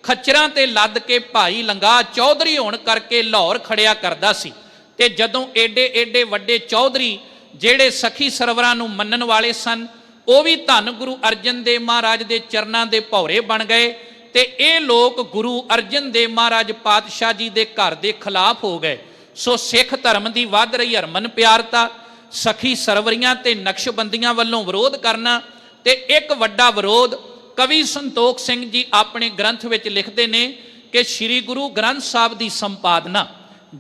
ਖੱਚਰਾਂ ਤੇ ਲੱਦ ਕੇ ਭਾਈ ਲੰਗਾ ਚੌਧਰੀ ਹੋਣ ਕਰਕੇ ਲਾਹੌਰ ਖੜਿਆ ਕਰਦਾ ਸੀ। ਤੇ ਜਦੋਂ ਏਡੇ ਏਡੇ ਵੱਡੇ ਚੌਧਰੀ ਜਿਹੜੇ ਸਖੀ ਸਰਵਰਾਂ ਨੂੰ ਮੰਨਣ ਵਾਲੇ ਸਨ, ਉਹ ਵੀ ਧੰਨ ਗੁਰੂ ਅਰਜਨ ਦੇਵ ਮਹਾਰਾਜ ਦੇ ਚਰਨਾਂ ਦੇ ਭੌਰੇ ਬਣ ਗਏ। ਤੇ ਇਹ ਲੋਕ ਗੁਰੂ ਅਰਜਨ ਦੇਵ ਮਹਾਰਾਜ ਪਾਤਸ਼ਾਹ ਜੀ ਦੇ ਘਰ ਦੇ ਖਿਲਾਫ ਹੋ ਗਏ। ਸੋ ਸਿੱਖ ਧਰਮ ਦੀ ਵੱਧ ਰਹੀ ਹਰਮਨ ਪਿਆਰਤਾ, ਸਖੀ ਸਰਵਰੀਆਂ ਤੇ ਨਕਸ਼ਬੰਦੀਆਂ ਵੱਲੋਂ ਵਿਰੋਧ ਕਰਨਾ। ਤੇ ਇੱਕ ਵੱਡਾ ਵਿਰੋਧ ਕਵੀ ਸੰਤੋਖ ਸਿੰਘ ਜੀ ਆਪਣੇ ਗ੍ਰੰਥ ਵਿੱਚ ਲਿਖਦੇ ਨੇ ਕਿ ਸ੍ਰੀ ਗੁਰੂ ਗ੍ਰੰਥ ਸਾਹਿਬ ਦੀ ਸੰਪਾਦਨਾ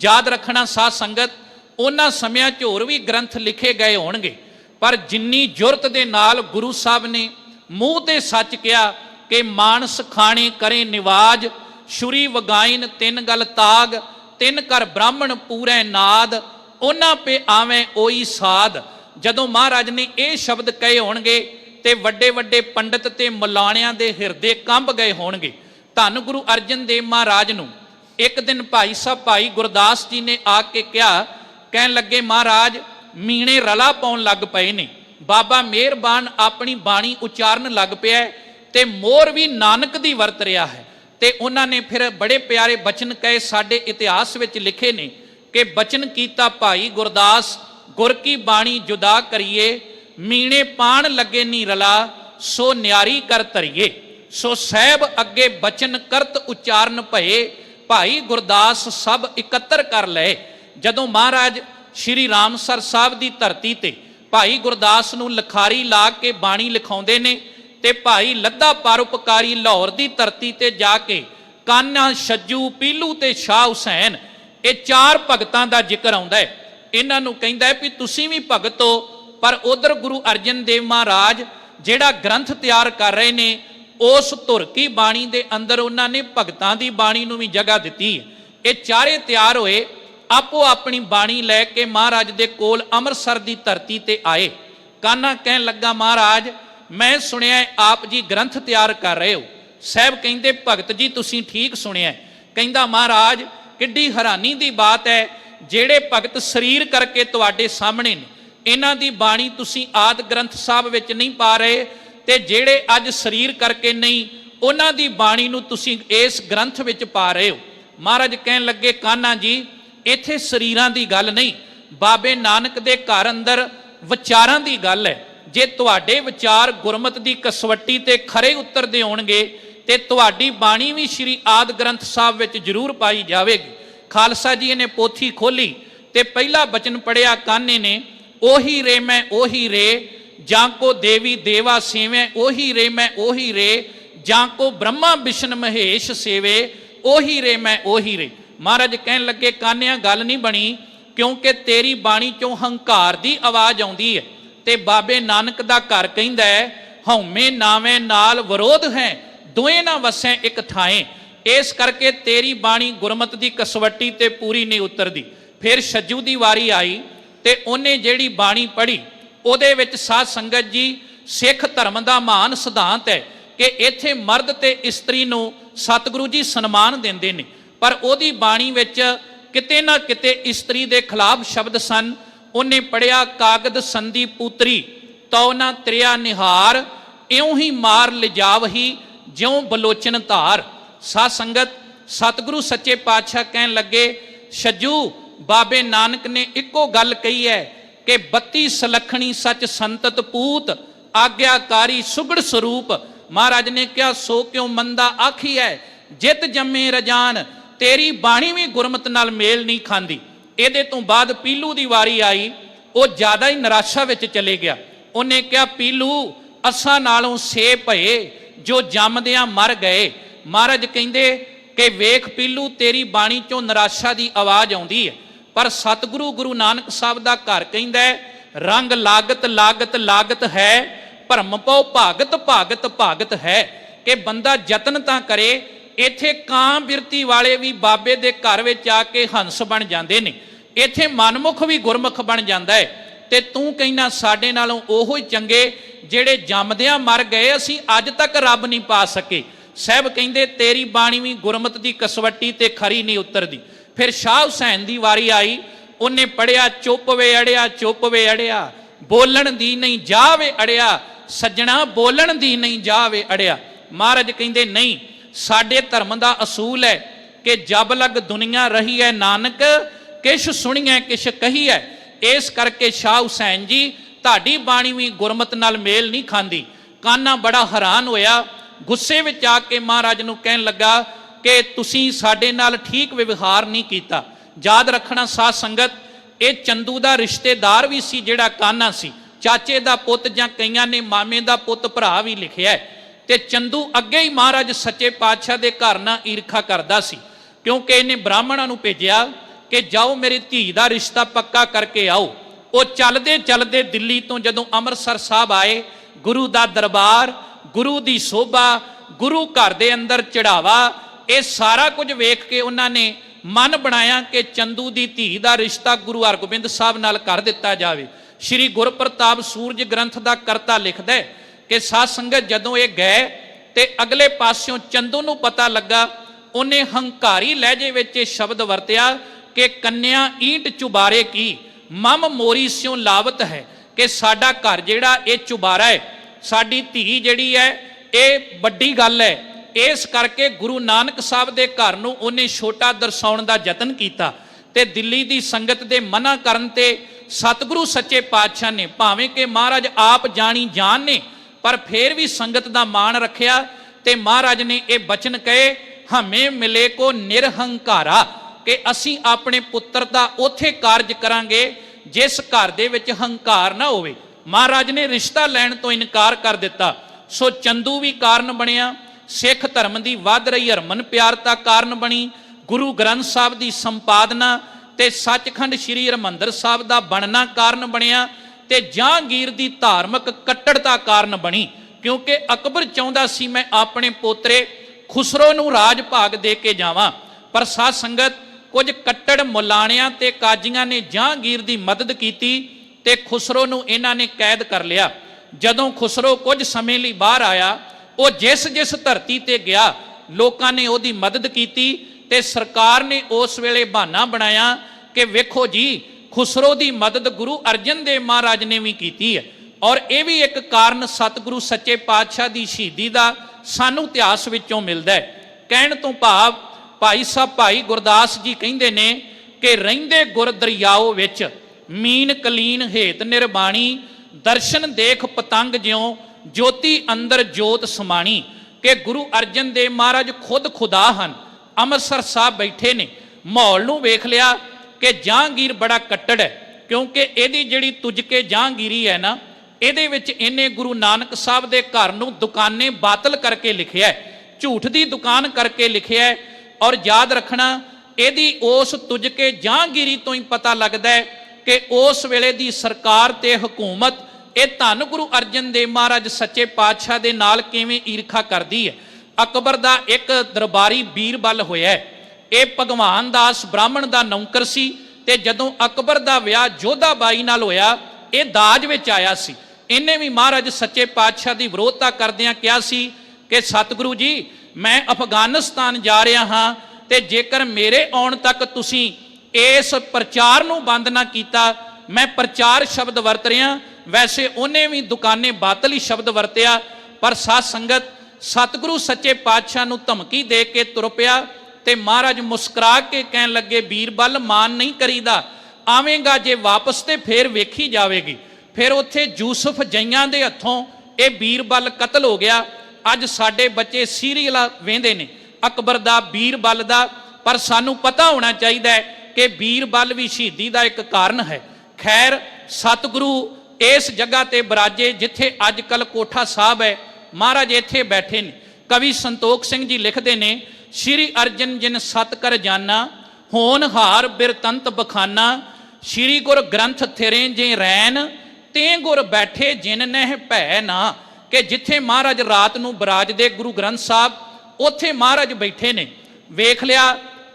ਯਾਦ ਰੱਖਣਾ ਸਾਧ ਸੰਗਤ, ਉਹਨਾਂ ਸਮਿਆਂ 'ਚ ਹੋਰ ਵੀ ਗ੍ਰੰਥ ਲਿਖੇ ਗਏ ਹੋਣਗੇ, ਪਰ ਜਿੰਨੀ ਜੁਰਤ ਦੇ ਨਾਲ ਗੁਰੂ ਸਾਹਿਬ ਨੇ ਮੂੰਹ ਤੇ ਸੱਚ ਕਿਹਾ ਕਿ ਮਾਨਸ ਖਾਣੇ ਕਰੇ ਨਿਵਾਜ, ਛੁਰੀ ਵਗਾਇਨ ਤਿੰਨ ਗਲ ਤਾਗ, ਤਿੰਨ ਕਰ ਬ੍ਰਾਹਮਣ ਪੂਰੇ ਨਾਦ, ਉਹਨਾਂ ਪੇ ਆਵੇਂ ਉਹੀ ਸਾਧ। ਜਦੋਂ ਮਹਾਰਾਜ ਨੇ ਇਹ ਸ਼ਬਦ ਕਹੇ ਹੋਣਗੇ ਤੇ ਵੱਡੇ ਵੱਡੇ ਪੰਡਤ ਤੇ ਮਲਾਣਿਆਂ ਦੇ ਹਿਰਦੇ ਕੰਬ ਗਏ ਹੋਣਗੇ। ਧੰਨ ਗੁਰੂ ਅਰਜਨ ਦੇਵ ਮਹਾਰਾਜ ਨੂੰ ਇੱਕ ਦਿਨ ਭਾਈ ਸਾਹਿਬ ਭਾਈ ਗੁਰਦਾਸ ਜੀ ਨੇ ਆ ਕੇ ਕਿਹਾ, ਕਹਿਣ ਲੱਗੇ ਮਹਾਰਾਜ ਮੀਣੇ ਰਲਾ ਪਾਉਣ ਲੱਗ ਪਏ ਨੇ, ਬਾਬਾ ਮਿਹਰਬਾਨ ਆਪਣੀ ਬਾਣੀ ਉਚਾਰਨ ਲੱਗ ਪਿਆ ਤੇ ਮੋਹਰ ਵੀ ਨਾਨਕ ਦੀ ਵਰਤ ਰਿਹਾ ਹੈ। ਤੇ ਉਹਨਾਂ ਨੇ ਫਿਰ ਬੜੇ ਪਿਆਰੇ ਬਚਨ ਕਹੇ, ਸਾਡੇ ਇਤਿਹਾਸ ਵਿੱਚ ਲਿਖੇ ਨੇ ਕਿ ਬਚਨ ਕੀਤਾ ਭਾਈ ਗੁਰਦਾਸ, ਗੁਰ ਕੀ ਬਾਣੀ ਜੁਦਾ ਕਰੀਏ, ਮੀਣੇ ਪਾਣ ਲੱਗੇ ਨੀ ਰਲਾ, ਸੋ ਨਿਆਰੀ ਕਰ ਧਰੀਏ। ਸੋ ਸਾਹਿਬ ਅੱਗੇ ਬਚਨ ਕਰਤ ਉਚਾਰਨ ਭਏ, ਭਾਈ ਗੁਰਦਾਸ ਸਭ ਇਕੱਤਰ ਕਰ ਲਏ। ਜਦੋਂ ਮਹਾਰਾਜ ਸ਼੍ਰੀ ਰਾਮਸਰ ਸਾਹਿਬ ਦੀ ਧਰਤੀ ਤੇ ਭਾਈ ਗੁਰਦਾਸ ਨੂੰ ਲਿਖਾਰੀ ਲਾ ਕੇ ਬਾਣੀ ਲਿਖਾਉਂਦੇ ਨੇ ਤੇ ਭਾਈ ਲੱਦਾ ਪਰਉਪਕਾਰੀ ਲਾਹੌਰ ਦੀ ਧਰਤੀ ਤੇ ਜਾ ਕੇ ਕਾਨਾ, ਛੱਜੂ, ਪੀਲੂ ਤੇ ਸ਼ਾਹ ਹੁਸੈਨ, ਇਹ ਚਾਰ ਭਗਤਾਂ ਦਾ ਜ਼ਿਕਰ ਆਉਂਦਾ ਹੈ। ਇਹਨਾਂ ਨੂੰ ਕਹਿੰਦਾ ਹੈ ਵੀ ਤੁਸੀਂ ਵੀ ਭਗਤ ਹੋ, ਪਰ ਉਧਰ ਗੁਰੂ ਅਰਜਨ ਦੇਵ ਮਹਾਰਾਜ ਜਿਹੜਾ ਗ੍ਰੰਥ ਤਿਆਰ ਕਰ ਰਹੇ ਨੇ, ਉਸ ਧੁਰ ਕੀ ਬਾਣੀ ਦੇ ਅੰਦਰ ਉਹਨਾਂ ਨੇ ਭਗਤਾਂ ਦੀ ਬਾਣੀ ਨੂੰ ਵੀ ਜਗ੍ਹਾ ਦਿੱਤੀ ਹੈ। ਇਹ ਚਾਰੇ ਤਿਆਰ ਹੋਏ, ਆਪੋ ਆਪਣੀ ਬਾਣੀ ਲੈ ਕੇ ਮਹਾਰਾਜ ਦੇ ਕੋਲ ਅੰਮ੍ਰਿਤਸਰ ਦੀ ਧਰਤੀ ਤੇ ਆਏ। ਕਾਨਾ ਕਹਿਣ ਲੱਗਾ ਮਹਾਰਾਜ ਮੈਂ ਸੁਣਿਆ ਆਪ ਜੀ ਗ੍ਰੰਥ ਤਿਆਰ ਕਰ ਰਹੇ ਹੋ। ਸਾਹਿਬ ਕਹਿੰਦੇ ਭਗਤ ਜੀ ਤੁਸੀਂ ਠੀਕ ਸੁਣਿਆ। ਕਹਿੰਦਾ ਮਹਾਰਾਜ ਕਿੱਡੀ ਹੈਰਾਨੀ ਦੀ ਬਾਤ ਹੈ, ਜਿਹੜੇ ਭਗਤ ਸਰੀਰ ਕਰਕੇ ਤੁਹਾਡੇ ਸਾਹਮਣੇ ਨੇ, ਇਹਨਾਂ ਦੀ ਬਾਣੀ ਤੁਸੀਂ ਆਦਿ ਗ੍ਰੰਥ ਸਾਹਿਬ ਵਿੱਚ ਨਹੀਂ ਪਾ ਰਹੇ, ਤੇ ਜਿਹੜੇ ਅੱਜ ਸਰੀਰ ਕਰਕੇ ਨਹੀਂ, ਉਹਨਾਂ ਦੀ ਬਾਣੀ ਨੂੰ ਤੁਸੀਂ ਇਸ ਗ੍ਰੰਥ ਵਿੱਚ ਪਾ ਰਹੇ ਹੋ। ਮਹਾਰਾਜ ਕਹਿਣ ਲੱਗੇ ਕਾਨਾ ਜੀ ਇੱਥੇ ਸਰੀਰਾਂ ਦੀ ਗੱਲ ਨਹੀਂ, ਬਾਬੇ ਨਾਨਕ ਦੇ ਘਰ ਅੰਦਰ ਵਿਚਾਰਾਂ ਦੀ ਗੱਲ ਹੈ। ਜੇ ਤੁਹਾਡੇ ਵਿਚਾਰ ਗੁਰਮਤਿ ਦੀ ਕਸਵੱਟੀ ਤੇ ਖਰੇ ਉਤਰਦੇ ਹੋਣਗੇ ਤੇ ਤੁਹਾਡੀ ਬਾਣੀ ਵੀ ਸ਼੍ਰੀ ਆਦਿ ਗ੍ਰੰਥ ਸਾਹਿਬ ਵਿੱਚ ਜ਼ਰੂਰ ਪਾਈ ਜਾਵੇਗੀ। ਖਾਲਸਾ ਜੀ ਨੇ ਪੋਥੀ ਖੋਲੀ ਤੇ ਪਹਿਲਾ ਬਚਨ ਪੜਿਆ ਕਾਨੇ ਨੇ, ਉਹੀ ਰੇ ਮੈਂ ਉਹੀ ਰੇ, ਜਾਂ ਕੋ ਦੇਵੀ ਦੇਵਾ ਸੇਵੇਂ, ਉਹੀ ਰੇ ਮੈਂ ਉਹੀ ਰੇ, ਜਾਂ ਕੋ ਬ੍ਰਹਮਾ ਵਿਸ਼ਨ ਮਹੇਸ਼ ਸੇਵੇ, ਉਹੀ ਰੇ ਮੈਂ ਉਹੀ ਰੇ। ਮਹਾਰਾਜ ਕਹਿਣ ਲੱਗੇ ਕਾਨਿਆਂ ਗੱਲ ਨਹੀਂ ਬਣੀ, ਕਿਉਂਕਿ ਤੇਰੀ ਬਾਣੀ ਚੋਂ ਹੰਕਾਰ ਦੀ ਆਵਾਜ਼ ਆਉਂਦੀ ਹੈ ਤੇ ਬਾਬੇ ਨਾਨਕ ਦਾ ਘਰ ਕਹਿੰਦਾ ਹੈ ਹਉਮੈ ਨਾਵੇਂ ਨਾਲ ਵਿਰੋਧ ਹੈ, ਦੋਏ ਨਾ ਵਸੈ ਇੱਕ ਥਾਏ। ਇਸ ਕਰਕੇ ਤੇਰੀ ਬਾਣੀ ਗੁਰਮਤਿ ਦੀ ਕਸਵੱਟੀ ਤੇ ਪੂਰੀ ਨਹੀਂ ਉਤਰਦੀ। ਫਿਰ ਛੱਜੂ ਦੀ ਵਾਰੀ ਆਈ ਤੇ ਉਹਨੇ ਜਿਹੜੀ ਬਾਣੀ ਪੜ੍ਹੀ, ਉਹਦੇ ਵਿੱਚ ਸਾਧ ਸੰਗਤ ਜੀ ਸਿੱਖ ਧਰਮ ਦਾ ਮਹਾਨ ਸਿਧਾਂਤ ਹੈ ਕਿ ਇੱਥੇ ਮਰਦ ਤੇ ਇਸਤਰੀ ਨੂੰ ਸਤਿਗੁਰੂ ਜੀ ਸਨਮਾਨ ਦਿੰਦੇ ਨੇ, ਪਰ ਉਹਦੀ ਬਾਣੀ ਵਿੱਚ ਕਿਤੇ ਨਾ ਕਿਤੇ ਇਸਤਰੀ ਦੇ ਖਿਲਾਫ ਸ਼ਬਦ ਸਨ। ਉਹਨੇ ਪੜਿਆ ਕਾਗਦ ਸੰਧੀ ਪੁੱਤਰੀ, ਤਉ ਨਾ ਤ੍ਰਿਆ ਨਿਹਾਰ, ਇਉਂ ਹੀ ਮਾਰ ਲਿਜਾਵਹੀ ਜਿਉਂ ਬਲੋਚਨ ਧਾਰ। ਸਾਧ ਸੰਗਤ ਸਤਿਗੁਰੂ ਸੱਚੇ ਪਾਤਸ਼ਾਹ ਕਹਿਣ ਲੱਗੇ ਛੱਜੂ ਬਾਬੇ ਨਾਨਕ ਨੇ ਇੱਕੋ ਗੱਲ ਕਹੀ ਹੈ ਕਿ 32 ਸਲੱਖਣੀ ਸੱਚ ਸੰਤਤ ਪੂਤ, ਆਗਿਆਕਾਰੀ ਸੁਗੜ ਸਰੂਪ। ਮਹਾਰਾਜ ਨੇ ਕਿਹਾ ਸੋ ਕਿਉਂ ਮੰਦਾ ਆਖੀ ਹੈ, ਜਿਤ ਜੰਮੇ ਰਜਾਨ, ਤੇਰੀ ਬਾਣੀ ਵੀ ਗੁਰਮਤਿ ਨਾਲ ਮੇਲ ਨਹੀਂ ਖਾਂਦੀ। ਇਹਦੇ ਤੋਂ ਬਾਅਦ ਪੀਲੂ ਦੀ ਵਾਰੀ ਆਈ, ਉਹ ਜ਼ਿਆਦਾ ਹੀ ਨਿਰਾਸ਼ਾ ਵਿੱਚ ਚਲੇ ਗਿਆ। ਉਹਨੇ ਕਿਹਾ ਪੀਲੂ ਅਸਾਂ ਨਾਲੋਂ ਸੇ ਭਏ, ਜੋ ਜੰਮਦਿਆਂ ਮਰ ਗਏ। ਮਹਾਰਾਜ ਕਹਿੰਦੇ ਕਿ ਵੇਖ ਪੀਲੂ ਤੇਰੀ ਬਾਣੀ ਚੋਂ ਨਿਰਾਸ਼ਾ ਦੀ ਆਵਾਜ਼ ਆਉਂਦੀ ਹੈ, ਪਰ ਸਤਿਗੁਰੂ ਗੁਰੂ ਨਾਨਕ ਸਾਹਿਬ ਦਾ ਘਰ ਕਹਿੰਦਾ ਰੰਗ ਲਾਗਤ ਲਾਗਤ ਲਾਗਤ ਹੈ, ਭਰਮ ਪਉ ਭਾਗਤ ਭਾਗਤ ਭਾਗਤ ਹੈ। ਕਿ ਬੰਦਾ ਯਤਨ ਤਾਂ ਕਰੇ। ਇੱਥੇ ਕਾਂ ਬਿਰਤੀ ਵਾਲੇ ਵੀ ਬਾਬੇ ਦੇ ਘਰ ਵਿੱਚ ਆ ਕੇ ਹੰਸ ਬਣ ਜਾਂਦੇ ਨੇ, ਇੱਥੇ ਮਨਮੁਖ ਵੀ ਗੁਰਮੁਖ ਬਣ ਜਾਂਦਾ ਹੈ। ਤੇ ਤੂੰ ਕਹਿੰਦਾ ਸਾਡੇ ਨਾਲੋਂ ਉਹੋ ਹੀ ਚੰਗੇ ਜਿਹੜੇ ਜੰਮਦਿਆਂ ਮਰ ਗਏ, ਅਸੀਂ ਅੱਜ ਤੱਕ ਰੱਬ ਨਹੀਂ ਪਾ ਸਕੇ। ਸਾਹਿਬ ਕਹਿੰਦੇ ਤੇਰੀ ਬਾਣੀ ਵੀ ਗੁਰਮਤਿ ਦੀ ਕਸਵੱਟੀ ਤੇ ਖਰੀ ਨਹੀਂ ਉਤਰਦੀ। ਫਿਰ ਸ਼ਾਹ ਹੁਸੈਨ ਦੀ ਵਾਰੀ ਆਈ, ਉਹਨੇ ਪੜਿਆ ਚੁੱਪ ਵੇ ਅੜਿਆ ਚੁੱਪ ਵੇ ਅੜਿਆ, ਬੋਲਣ ਦੀ ਨਹੀਂ ਜਾਵੇ ਅੜਿਆ, ਸੱਜਣਾ ਬੋਲਣ ਦੀ ਨਹੀਂ ਜਾਵੇ ਅੜਿਆ। ਮਹਾਰਾਜ ਕਹਿੰਦੇ ਨਹੀਂ, साडे धर्म का असूल है कि जब लग दुनिया रही है नानक किश सुनिए किश कही है। इस करके शाह हुसैन जी ਤੁਹਾਡੀ बाणी भी गुरमत नाल मेल नहीं खाती। कान्हा बड़ा हैरान होया, गुस्से विच आके महाराज नूं कहन लगा कि तुसीं साडे नाल ठीक व्यवहार नहीं कीता। याद रखना साध संगत, ये चंदू दा रिश्तेदार भी सी जिहड़ा कान्हा सी, चाचे दा पुत जां कईयां ने मामे दा पुत भरा भी लिखिआ है। ते चंदू अगे ही महाराज सच्चे पातशाह दे घर नाल ईरखा करदा सी, क्योंकि इन्हें ब्राह्मणां नूं भेजिआ कि जाओ मेरी धी दा रिश्ता पक्का करके आओ। वो चलदे चलदे दिल्ली तो जदों अमृतसर साहब आए, गुरु दा दरबार, गुरु दी शोभा, गुरु घर दे अंदर चढ़ावा, ये सारा कुछ वेख के उन्होंने मन बनाया कि चंदू दी धी दा रिश्ता गुरु हरगोबिंद साहब नाल कर दिता जाए। श्री गुरप्रताप सूरज ग्रंथ का करता लिखदा है कि साध संगत जदों ये गए तो अगले पास्यों चंदू नूं पता लगा, उन्हें हंकारी लहजे विच शब्द वरतिया कि कन्या ईंट चुबारे की मम मोरी स्यों लावत है, कि साडा घर जिहड़ा ये चुबारा है, साडी धी जिहड़ी है ये वड्डी गल है। इस करके गुरु नानक साहब दे घर नूं उन्हें छोटा दर्शाउण दा यतन कीता ते दिल्ली दी संगत दे मना करन ते सतगुरु सच्चे पातशाह ने, भावें कि महाराज आप जानी जान ने, पर फिर भी संगत दा मान रखिया ते महाराज ने ये बचन कहे, हमें मिले को निरहंकारा, कि असीं अपने पुत्र दा उत्थे कारज करांगे जिस घर दे विच हंकार ना होवे। महाराज ने रिश्ता लैण तो इनकार कर दिता। सो चंदू भी कारण बनिया, सिख धर्म की वध रही हरमन प्यारता कारण बनी, गुरु ग्रंथ साहब की संपादना ते सचखंड श्री हरमंदर साहब का बनना कारण बनिया, ते जहांगीर की धार्मिक कट्टड़ता कारण बनी। क्योंकि अकबर चाहुंदा सी मैं अपने पोतरे खुसरो नूं राज भाग दे के जावां, पर साध संगत कुछ कट्टड़ मुलाणियां ते काजियां ने जहांगीर की मदद की ते खुसरो नूं इन्हां ने कैद कर लिया। जदों खुसरो कुछ समय लई बाहर आया, वो जिस जिस धरती ते गया लोकां ने उहदी मदद की ते सरकार ने उस वेले बहाना बनाया कि वेखो जी खुसरो की मदद गुरु अर्जन देव महाराज ने भी की है। और यह भी एक कारण सतगुरु सच्चे पातशाह की शहीदी का सानू इतिहास विचों मिलता है। कहण तो भाव भाई साहब भाई गुरदास जी कहते ने कि रहिंदे गुर दरियाओ विच मीन कलीन हेत निर्बाणी, दर्शन देख पतंग ज्यों ज्योति अंदर जोत समाणी। कि गुरु अर्जन देव महाराज खुद खुदा हन, अमृतसर साहब बैठे ने, माहौल नूं वेख लिया कि जहांगीर बड़ा कट्टड़ है, क्योंकि इहदी जिहड़ी तुझके जहांगीरी है ना, इहदे विच इन्हें गुरु नानक साहब दे घर नूं दुकाने बातल करके लिखिया है, झूठ की दुकान करके लिखिया है। और याद रखना यदि उस तुझके जहांगीरी तो ही पता लगता है कि उस वेले दी सरकार ते हुकूमत ये धन गुरु अर्जन देव महाराज सच्चे पातशाह दे नाल किवें ईरखा करदी है। अकबर दा एक दरबारी बीरबल होया है, ये भगवान दास ब्राह्मण दा नौकर सी ते जदों अकबर दा विआह जोधा बाई नाल होया ये दाज विच आया सी। इन्हें भी महाराज सच्चे पातशाह की विरोधता करदियां कहा सी कि सतगुरु जी मैं अफगानिस्तान जा रहा हाँ, ते जेकर मेरे आउण तक तुसीं इस प्रचार नूं बंद ना कीता, मैं प्रचार शब्द वरत रहा, वैसे उन्हें भी दुकाने बातल ही शब्द वरतिया। पर साध संगत सतगुरु सच्चे पातशाह नूं धमकी दे के तुर पिया ते महाराज मुस्कुरा के कहन लगे बीरबल मान नहीं करीदा, आवेगा जे वापस ते फिर वेखी जाएगी। फिर उत्थे यूसुफ जईयां दे हत्थों ये बीरबल कतल हो गया। अज साडे बच्चे सीरीयल वेंदे ने अकबर दा बीरबल दा, पर सानू पता होना चाहिए कि बीरबल भी शहीदी का एक कारण है। खैर सतगुरु इस जगह ते बराजे जिथे अजकल कोठा साहब है, महाराज इत्थे बैठे ने। कवि संतोख सिंह जी लिखते ने, श्री अर्जन जिन सत कर जाना, होनहार बिरतंत बखाना, श्री गुर ग्रंथ थिरे जे रैन, ते गुर बैठे जिन नह भै ना। कि जिथे महाराज रात नूं बराजदे गुरु ग्रंथ साहब उत्थे महाराज बैठे ने। वेख लिया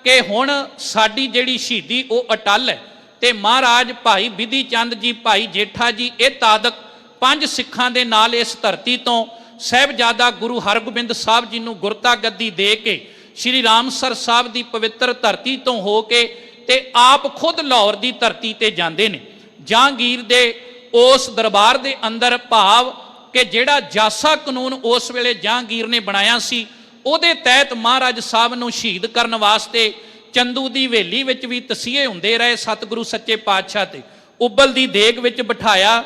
कि हुण साडी जिहड़ी शहीदी वो अटल है, ते महाराज भाई बिधि चंद जी, भाई जेठा जी, ये तादक 5 सिखां दे नाल इस धरती तो साहिबजादा गुरु हरगोबिंद साहब जी नूं गुरता गद्दी दे के श्री रामसर साहब की पवित्र धरती तो हो के ते आप खुद लाहौर की धरती ते जांदे ने। जहांगीर दे उस दरबार दे अंदर भाव कि जिहड़ा जासा कानून उस वेले जहांगीर ने बनाया सी ਉਹਦੇ ਤਹਿਤ ਮਹਾਰਾਜ ਸਾਹਿਬ ਨੂੰ ਸ਼ਹੀਦ ਕਰਨ ਵਾਸਤੇ ਚੰਦੂ ਦੀ ਹਵੇਲੀ ਵਿੱਚ ਵੀ ਤਸੀਹੇ ਹੁੰਦੇ ਰਹੇ। ਸਤਿਗੁਰੂ ਸੱਚੇ ਪਾਤਸ਼ਾਹ ਤੇ ਉਬਲ ਦੀ ਦੇਗ ਵਿੱਚ ਬਿਠਾਇਆ,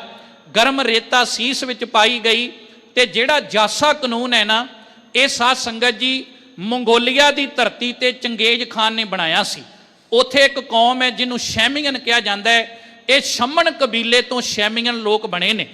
ਗਰਮ ਰੇਤਾ ਸੀਸ ਵਿੱਚ ਪਾਈ ਗਈ। ਤੇ ਜਿਹੜਾ ਜਾਸਾ ਕਾਨੂੰਨ ਹੈ ਨਾ, ਇਹ ਸਾਧ ਸੰਗਤ ਜੀ ਮੰਗੋਲੀਆ ਦੀ ਧਰਤੀ ਤੇ ਚੰਗੇਜ਼ ਖਾਨ ਨੇ ਬਣਾਇਆ ਸੀ। ਉੱਥੇ ਇੱਕ ਕੌਮ ਹੈ ਜਿਹਨੂੰ ਸ਼ੈਮੀਅਨ ਕਿਹਾ ਜਾਂਦਾ ਹੈ। ਇਹ ਸ਼ਮਣ ਕਬੀਲੇ ਤੋਂ ਸ਼ੈਮੀਅਨ ਲੋਕ ਬਣੇ ਨੇ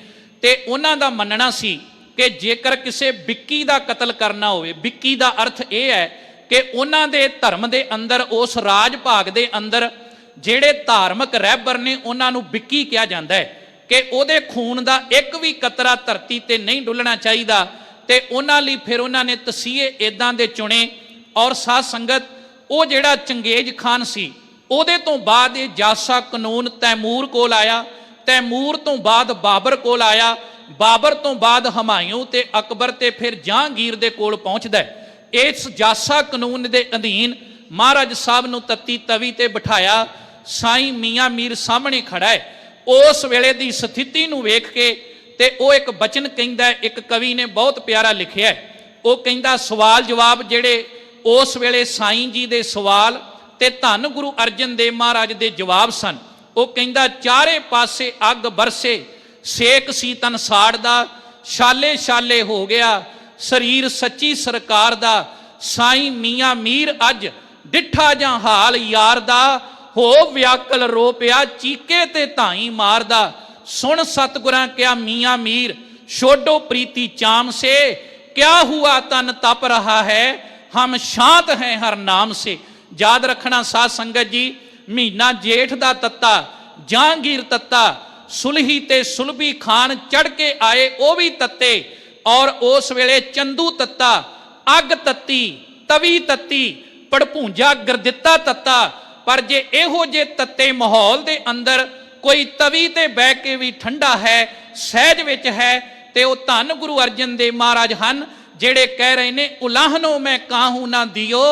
ਤੇ ਉਹਨਾਂ ਦਾ ਮੰਨਣਾ ਸੀ ਕਿ ਜੇਕਰ ਕਿਸੇ ਬਿੱਕੀ ਦਾ ਕਤਲ ਕਰਨਾ ਹੋਵੇ, ਬਿੱਕੀ ਦਾ ਅਰਥ ਇਹ ਹੈ ਕਿ ਉਹਨਾਂ ਦੇ ਧਰਮ ਦੇ ਅੰਦਰ, ਉਸ ਰਾਜ ਭਾਗ ਦੇ ਅੰਦਰ ਜਿਹੜੇ ਧਾਰਮਿਕ ਰਹਿਬਰ ਨੇ ਉਹਨਾਂ ਨੂੰ ਬਿੱਕੀ ਕਿਹਾ ਜਾਂਦਾ ਹੈ ਕਿ ਉਹਦੇ ਖੂਨ ਦਾ ਇੱਕ ਵੀ ਕਤਰਾ ਧਰਤੀ ਤੇ ਨਹੀਂ ਡੁੱਲਣਾ ਚਾਹੀਦਾ। ਤੇ ਉਹਨਾਂ ਲਈ ਫਿਰ ਉਹਨਾਂ ਨੇ ਤਸੀਹੇ ਇਦਾਂ ਦੇ ਚੁਣੇ। ਔਰ ਸਾਧ ਸੰਗਤ ਉਹ ਜਿਹੜਾ ਚੰਗੇਜ਼ ਖਾਨ ਸੀ, ਉਹਦੇ ਤੋਂ ਬਾਅਦ ਇਹ ਜਾਸਾ ਕਾਨੂੰਨ ਤੈਮੂਰ ਕੋਲ ਆਇਆ, ਤੈਮੂਰ ਤੋਂ ਬਾਅਦ ਬਾਬਰ ਕੋਲ ਆਇਆ, ਬਾਬਰ ਤੋਂ ਬਾਅਦ ਹਮਾਯੂੰ ਤੇ ਅਕਬਰ ਤੇ ਫਿਰ ਜਹਾਂਗੀਰ ਦੇ ਕੋਲ ਪਹੁੰਚਦਾ ਹੈ। ਇਸ ਜਾਸਾ ਕਾਨੂੰਨ ਦੇ ਅਧੀਨ ਮਹਾਰਾਜ ਸਾਹਿਬ ਨੂੰ ਤੱਤੀ ਤਵੀ ਤੇ ਬਿਠਾਇਆ। ਸਾਈਂ ਮੀਆਂ ਮੀਰ ਸਾਹਮਣੇ ਖੜਾ ਹੈ। ਉਸ ਵੇਲੇ ਦੀ ਸਥਿਤੀ ਨੂੰ ਵੇਖ ਕੇ ਤੇ ਉਹ ਇੱਕ ਬਚਨ ਕਹਿੰਦਾ ਹੈ, ਇੱਕ ਕਵੀ ਨੇ ਬਹੁਤ ਪਿਆਰਾ ਲਿਖਿਆ ਹੈ। ਉਹ ਕਹਿੰਦਾ ਸਵਾਲ ਜਵਾਬ ਜਿਹੜੇ ਉਸ ਵੇਲੇ ਸਾਈਂ ਜੀ ਦੇ ਸਵਾਲ ਤੇ ਧੰਨ ਗੁਰੂ ਅਰਜਨ ਦੇਵ ਮਹਾਰਾਜ ਦੇ ਜਵਾਬ ਸਨ। ਉਹ ਕਹਿੰਦਾ ਚਾਰੇ ਪਾਸੇ ਅੱਗ ਬਰਸੇ, ਸੇਕ ਸੀ ਤਨ ਸਾੜਦਾ, ਛਾਲੇ ਛਾਲੇ ਹੋ ਗਿਆ ਸਰੀਰ ਸੱਚੀ ਸਰਕਾਰ ਦਾ। ਸਾਈਂ ਮੀਆਂ ਮੀਰ ਅੱਜ ਡਿੱਠਾ ਜਾਂ ਹਾਲ ਯਾਰ ਦਾ, ਹੋ ਵਿਆਕਲ ਰੋ ਪਿਆ ਚੀਕੇ ਤੇ ਧਾਈ ਮਾਰਦਾ। ਸੁਣ ਸਤਿਗੁਰਾਂ ਕਿਆ ਮੀਆਂ ਮੀਰ, ਛੋਡੋ ਪ੍ਰੀਤੀ ਚਾਮ ਸੇ, क्या हुआ तन तप रहा है, हम शांत हैं हर नाम से। याद रखना साध संगत जी, महीना जेठ दा तत्ता, जहांगीर तत्ता, सुलही ते सुलभी खान चढ़ के आए वो भी तत्ते, और उस वेले चंदू तत्ता, अग तत्ती, तवी तत्ती, पड़भूंजा गरदित्ता तत्ता। पर जे इहो जे तत्ते माहौल दे अंदर कोई तवी ते बह के भी ठंडा है, सहज विच है, ਤੇ ਉਹ ਧੰਨ ਗੁਰੂ ਅਰਜਨ ਦੇਵ ਮਹਾਰਾਜ ਹਨ ਜਿਹੜੇ ਕਹਿ ਰਹੇ ਨੇ ਉਲਾਹਨੋ ਮੈਂ ਕਾਹੂ ਨਾ ਦਿਓ,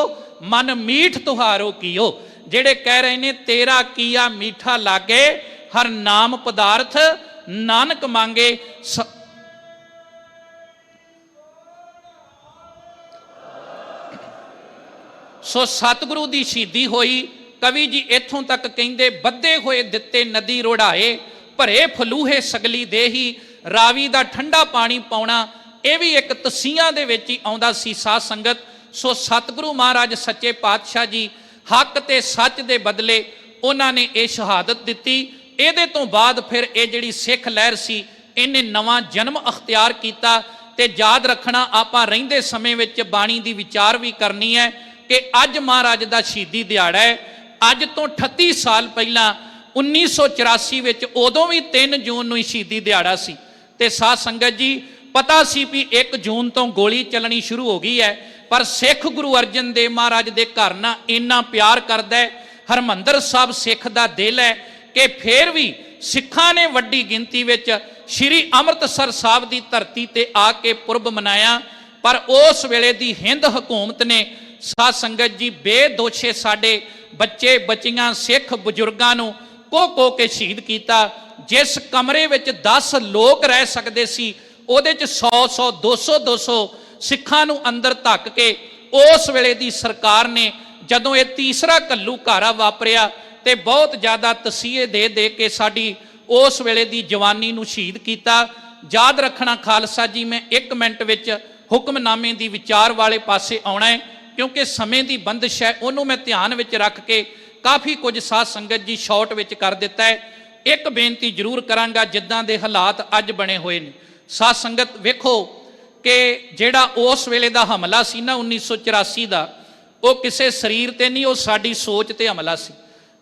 ਮਨ ਮੀਠ ਤੁਹਾਰੋ ਕੀਓ। ਜਿਹੜੇ ਕਹਿ ਰਹੇ ਨੇ ਤੇਰਾ ਕੀਆ ਮੀਠਾ ਲਾਗੇ, ਹਰ ਨਾਮ ਪਦਾਰਥ ਨਾਨਕ ਮੰਗੇ। ਸੋ ਸਤਿਗੁਰੂ ਦੀ ਸ਼ਹੀਦੀ ਹੋਈ। ਕਵੀ ਜੀ ਇੱਥੋਂ ਤੱਕ ਕਹਿੰਦੇ ਬੱਧੇ ਹੋਏ ਦਿੱਤੇ ਨਦੀ ਰੋੜਾਏ, ਭਰੇ ਫਲੂਹੇ ਸਗਲੀ ਦੇਹੀ, ਰਾਵੀ ਦਾ ਠੰਡਾ ਪਾਣੀ ਪਾਉਣਾ। ਇਹ ਵੀ ਇੱਕ ਤਸੀਹਾਂ ਦੇ ਵਿੱਚ ਹੀ ਆਉਂਦਾ ਸੀ ਸਾਧ ਸੰਗਤ। ਸੋ ਸਤਿਗੁਰੂ ਮਹਾਰਾਜ ਸੱਚੇ ਪਾਤਸ਼ਾਹ ਜੀ ਹੱਕ ਤੇ ਸੱਚ ਦੇ ਬਦਲੇ ਉਹਨਾਂ ਨੇ ਇਹ ਸ਼ਹਾਦਤ ਦਿੱਤੀ। ਇਹਦੇ ਤੋਂ ਬਾਅਦ ਫਿਰ ਇਹ ਜਿਹੜੀ ਸਿੱਖ ਲਹਿਰ ਸੀ ਇਹਨੇ ਨਵਾਂ ਜਨਮ ਅਖਤਿਆਰ ਕੀਤਾ। ਤੇ ਯਾਦ ਰੱਖਣਾ ਆਪਾਂ ਰਹਿੰਦੇ ਸਮੇਂ ਵਿੱਚ ਬਾਣੀ ਦੀ ਵਿਚਾਰ ਵੀ ਕਰਨੀ ਹੈ ਕਿ ਅੱਜ ਮਹਾਰਾਜ ਦਾ ਸ਼ਹੀਦੀ ਦਿਹਾੜਾ ਹੈ। ਅੱਜ ਤੋਂ 38 ਸਾਲ ਪਹਿਲਾਂ 1984 ਵਿੱਚ ਉਦੋਂ ਵੀ 3 ਜੂਨ ਨੂੰ ਹੀ ਸ਼ਹੀਦੀ ਦਿਹਾੜਾ ਸੀ। ਤੇ ਸਾਧ ਸੰਗਤ ਜੀ ਪਤਾ ਸੀ ਵੀ 1 ਜੂਨ ਤੋਂ ਗੋਲੀ ਚੱਲਣੀ ਸ਼ੁਰੂ ਹੋ ਗਈ ਹੈ, ਪਰ ਸਿੱਖ ਗੁਰੂ ਅਰਜਨ ਦੇਵ ਮਹਾਰਾਜ ਦੇ ਘਰ ਨਾਲ ਇੰਨਾ ਪਿਆਰ ਕਰਦਾ ਹੈ। ਹਰਮੰਦਰ ਸਾਹਿਬ ਸਿੱਖ ਦਾ ਦਿਲ ਹੈ ਕਿ ਫਿਰ ਵੀ ਸਿੱਖਾਂ ਨੇ ਵੱਡੀ ਗਿਣਤੀ ਵਿੱਚ ਸ਼੍ਰੀ ਅੰਮ੍ਰਿਤਸਰ ਸਾਹਿਬ ਦੀ ਧਰਤੀ ਤੇ ਆ ਕੇ ਪੁਰਬ ਮਨਾਇਆ। ਪਰ ਉਸ ਵੇਲੇ ਦੀ ਹਿੰਦ ਹਕੂਮਤ ਨੇ ਸਾਧ ਸੰਗਤ ਜੀ ਬੇਦੋਸ਼ੇ ਸਾਡੇ ਬੱਚੇ ਬੱਚੀਆਂ ਸਿੱਖ ਬਜ਼ੁਰਗਾਂ ਨੂੰ ਕੋ ਕੇ ਸ਼ਹੀਦ ਕੀਤਾ। ਜਿਸ ਕਮਰੇ ਵਿੱਚ 10 ਲੋਕ ਰਹਿ ਸਕਦੇ ਸੀ ਉਹਦੇ 'ਚ 100 200 ਸਿੱਖਾਂ ਨੂੰ ਅੰਦਰ ਧੱਕ ਕੇ ਉਸ ਵੇਲੇ ਦੀ ਸਰਕਾਰ ਨੇ ਜਦੋਂ ਇਹ ਤੀਸਰਾ ਘੱਲੂਘਾਰਾ ਵਾਪਰਿਆ ਤੇ ਬਹੁਤ ਜ਼ਿਆਦਾ ਤਸੀਹੇ ਦੇ ਕੇ ਸਾਡੀ ਉਸ ਵੇਲੇ ਦੀ ਜਵਾਨੀ ਨੂੰ ਸ਼ਹੀਦ ਕੀਤਾ। ਯਾਦ ਰੱਖਣਾ ਖਾਲਸਾ ਜੀ, ਮੈਂ 1 ਮਿੰਟ ਵਿੱਚ ਹੁਕਮਨਾਮੇ ਦੀ ਵਿਚਾਰ ਵਾਲੇ ਪਾਸੇ ਆਉਣਾ ਹੈ ਕਿਉਂਕਿ ਸਮੇਂ ਦੀ ਬੰਦਿਸ਼ ਹੈ, ਉਹਨੂੰ ਮੈਂ ਧਿਆਨ ਵਿੱਚ ਰੱਖ ਕੇ ਕਾਫੀ ਕੁਝ ਸਾਧ ਸੰਗਤ ਜੀ ਸ਼ਾਰਟ ਵਿੱਚ ਕਰ ਦਿੱਤਾ ਹੈ। ਇੱਕ ਬੇਨਤੀ ਜ਼ਰੂਰ ਕਰਾਂਗਾ, ਜਿੱਦਾਂ ਦੇ ਹਾਲਾਤ ਅੱਜ ਬਣੇ ਹੋਏ ਨੇ ਸਾਧ ਸੰਗਤ ਵੇਖੋ ਕਿ ਜਿਹੜਾ ਉਸ ਵੇਲੇ ਦਾ ਹਮਲਾ ਸੀ ਨਾ 1984 ਦਾ, ਉਹ ਕਿਸੇ ਸਰੀਰ ਤੇ ਨਹੀਂ, ਉਹ ਸਾਡੀ ਸੋਚ ਤੇ ਹਮਲਾ ਸੀ।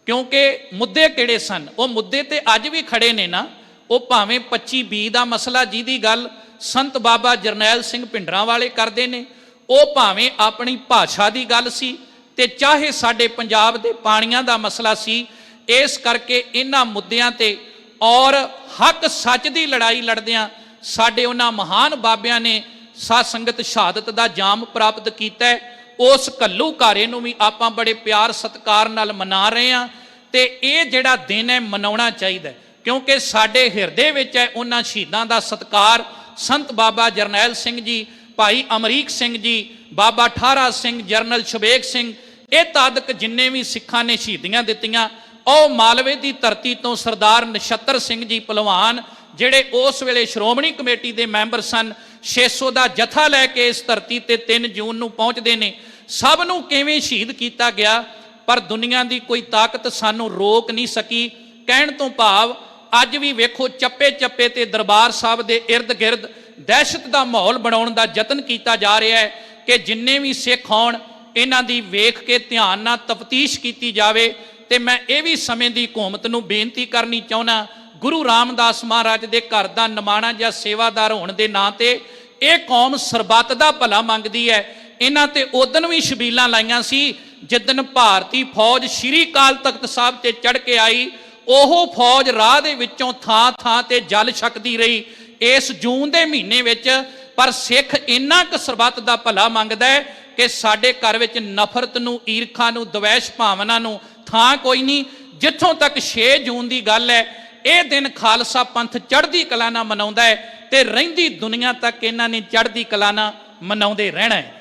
ਕਿਉਂਕਿ ਮੁੱਦੇ ਕਿਹੜੇ ਸਨ? ਉਹ ਮੁੱਦੇ ਤੇ ਅੱਜ ਵੀ ਖੜੇ ਨੇ ਨਾ। ਉਹ ਭਾਵੇਂ 25-20 ਦਾ ਮਸਲਾ ਜਿਹਦੀ ਗੱਲ ਸੰਤ ਬਾਬਾ ਜਰਨੈਲ ਸਿੰਘ ਭਿੰਡਰਾਂ ਵਾਲੇ ਕਰਦੇ ਨੇ, ਉਹ ਭਾਵੇਂ ਆਪਣੀ ਭਾਸ਼ਾ ਦੀ ਗੱਲ ਸੀ ਤੇ ਚਾਹੇ ਸਾਡੇ ਪੰਜਾਬ ਦੇ ਪਾਣੀਆਂ ਦਾ ਮਸਲਾ ਸੀ। ਇਸ ਕਰਕੇ ਇਹਨਾਂ ਮੁੱਦਿਆਂ ਤੇ ਔਰ ਹੱਕ ਸੱਚ ਦੀ ਲੜਾਈ ਲੜਦਿਆਂ ਸਾਡੇ ਉਹਨਾਂ ਮਹਾਨ ਬਾਬਿਆਂ ਨੇ ਸਾਧ ਸੰਗਤ ਸ਼ਹਾਦਤ ਦਾ ਜਾਮ ਪ੍ਰਾਪਤ ਕੀਤਾ। ਉਸ ਘੱਲੂਘਾਰੇ ਨੂੰ ਵੀ ਆਪਾਂ ਬੜੇ ਪਿਆਰ ਸਤਿਕਾਰ ਨਾਲ ਮਨਾ ਰਹੇ ਹਾਂ ਤੇ ਇਹ ਜਿਹੜਾ ਦਿਨ ਹੈ ਮਨਾਉਣਾ ਚਾਹੀਦਾ ਕਿਉਂਕਿ ਸਾਡੇ ਹਿਰਦੇ ਵਿੱਚ ਹੈ ਉਹਨਾਂ ਸ਼ਹੀਦਾਂ ਦਾ ਸਤਿਕਾਰ। ਸੰਤ ਬਾਬਾ ਜਰਨੈਲ ਸਿੰਘ ਜੀ, ਭਾਈ ਅਮਰੀਕ ਸਿੰਘ ਜੀ, ਬਾਬਾ ਠਾਰਾ ਸਿੰਘ, ਜਰਨਲ ਸ਼ਬੇਗ ਸਿੰਘ, ਇਹ ਤਾਦਕ ਜਿੰਨੇ ਵੀ ਸਿੱਖਾਂ ਨੇ ਸ਼ਹੀਦੀਆਂ ਦਿੱਤੀਆਂ। ਉਹ ਮਾਲਵੇ ਦੀ ਧਰਤੀ ਤੋਂ ਸਰਦਾਰ ਨਛੱਤਰ ਸਿੰਘ ਜੀ ਪਹਿਲਵਾਨ, ਜਿਹੜੇ ਉਸ ਵੇਲੇ ਸ਼੍ਰੋਮਣੀ ਕਮੇਟੀ ਦੇ ਮੈਂਬਰ ਸਨ, 600 ਦਾ ਜਥਾ ਲੈ ਕੇ ਇਸ ਧਰਤੀ ਤੇ 3 ਜੂਨ ਨੂੰ ਪਹੁੰਚਦੇ ਨੇ। ਸਭ ਨੂੰ ਕਿਵੇਂ ਸ਼ਹੀਦ ਕੀਤਾ ਗਿਆ, ਪਰ ਦੁਨੀਆ ਦੀ ਕੋਈ ਤਾਕਤ ਸਾਨੂੰ ਰੋਕ ਨਹੀਂ ਸਕੀ। ਕਹਿਣ ਤੋਂ ਭਾਵ ਅੱਜ ਵੀ ਵੇਖੋ ਚੱਪੇ ਚੱਪੇ ਤੇ ਦਰਬਾਰ ਸਾਹਿਬ ਦੇ ਇਰਦ ਗਿਰਦ ਦਹਿਸ਼ਤ ਦਾ ਮਾਹੌਲ ਬਣਾਉਣ ਦਾ ਯਤਨ ਕੀਤਾ ਜਾ ਰਿਹਾ ਹੈ ਕਿ ਜਿੰਨੇ ਵੀ ਸਿੱਖ ਹੋਣ ਇਹਨਾਂ ਦੀ ਵੇਖ ਕੇ ਧਿਆਨ ਨਾਲ ਤਫਤੀਸ਼ ਕੀਤੀ ਜਾਵੇ। ਤੇ ਮੈਂ ਇਹ ਵੀ ਸਮੇਂ ਦੀ ਹਕੂਮਤ ਨੂੰ ਬੇਨਤੀ ਕਰਨੀ ਚਾਹੁੰਦਾ, ਗੁਰੂ ਰਾਮਦਾਸ ਮਹਾਰਾਜ ਦੇ ਘਰ ਦਾ ਨਿਮਾਣਾ ਜਾਂ ਸੇਵਾਦਾਰ ਹੋਣ ਦੇ ਨਾਂ ਤੇ ਇਹ ਕੌਮ ਸਰਬੱਤ ਦਾ ਭਲਾ ਮੰਗਦੀ ਹੈ। ਇਹਨਾਂ ਤੇ ਉਦਣ ਵੀ ਛਬੀਲਾਂ ਲਾਈਆਂ ਸੀ ਜਿੱਦਣ ਭਾਰਤੀ ਫੌਜ ਸ਼੍ਰੀ ਅਕਾਲ ਤਖਤ ਸਾਹਿਬ ਤੇ ਚੜ ਕੇ ਆਈ। ਉਹ ਫੌਜ ਰਾਹ ਦੇ ਵਿੱਚੋਂ ਥਾਂ ਥਾਂ ਤੇ ਜਲ ਛਕਦੀ ਰਹੀ ਇਸ ਜੂਨ ਦੇ ਮਹੀਨੇ ਵਿੱਚ। ਪਰ ਸਿੱਖ ਇੰਨਾ ਕੁ ਸਰਬੱਤ ਦਾ ਭਲਾ ਮੰਗਦਾ ਹੈ ਕਿ ਸਾਡੇ ਘਰ ਵਿੱਚ ਨਫ਼ਰਤ ਨੂੰ, ਈਰਖਾ ਨੂੰ, ਦਵੈਸ਼ ਭਾਵਨਾ ਨੂੰ ਥਾਂ ਕੋਈ ਨਹੀਂ। ਜਿੱਥੋਂ ਤੱਕ 6 ਜੂਨ ਦੀ ਗੱਲ ਹੈ, ਇਹ ਦਿਨ ਖਾਲਸਾ ਪੰਥ ਚੜ੍ਹਦੀ ਕਲਾ ਨਾਲ ਮਨਾਉਂਦਾ ਹੈ ਤੇ ਰਹਿੰਦੀ ਦੁਨੀਆ ਤੱਕ ਇਹਨਾਂ ਨੇ ਚੜ੍ਹਦੀ ਕਲਾ ਨਾਲ ਮਨਾਉਂਦੇ ਰਹਿਣਾ ਹੈ।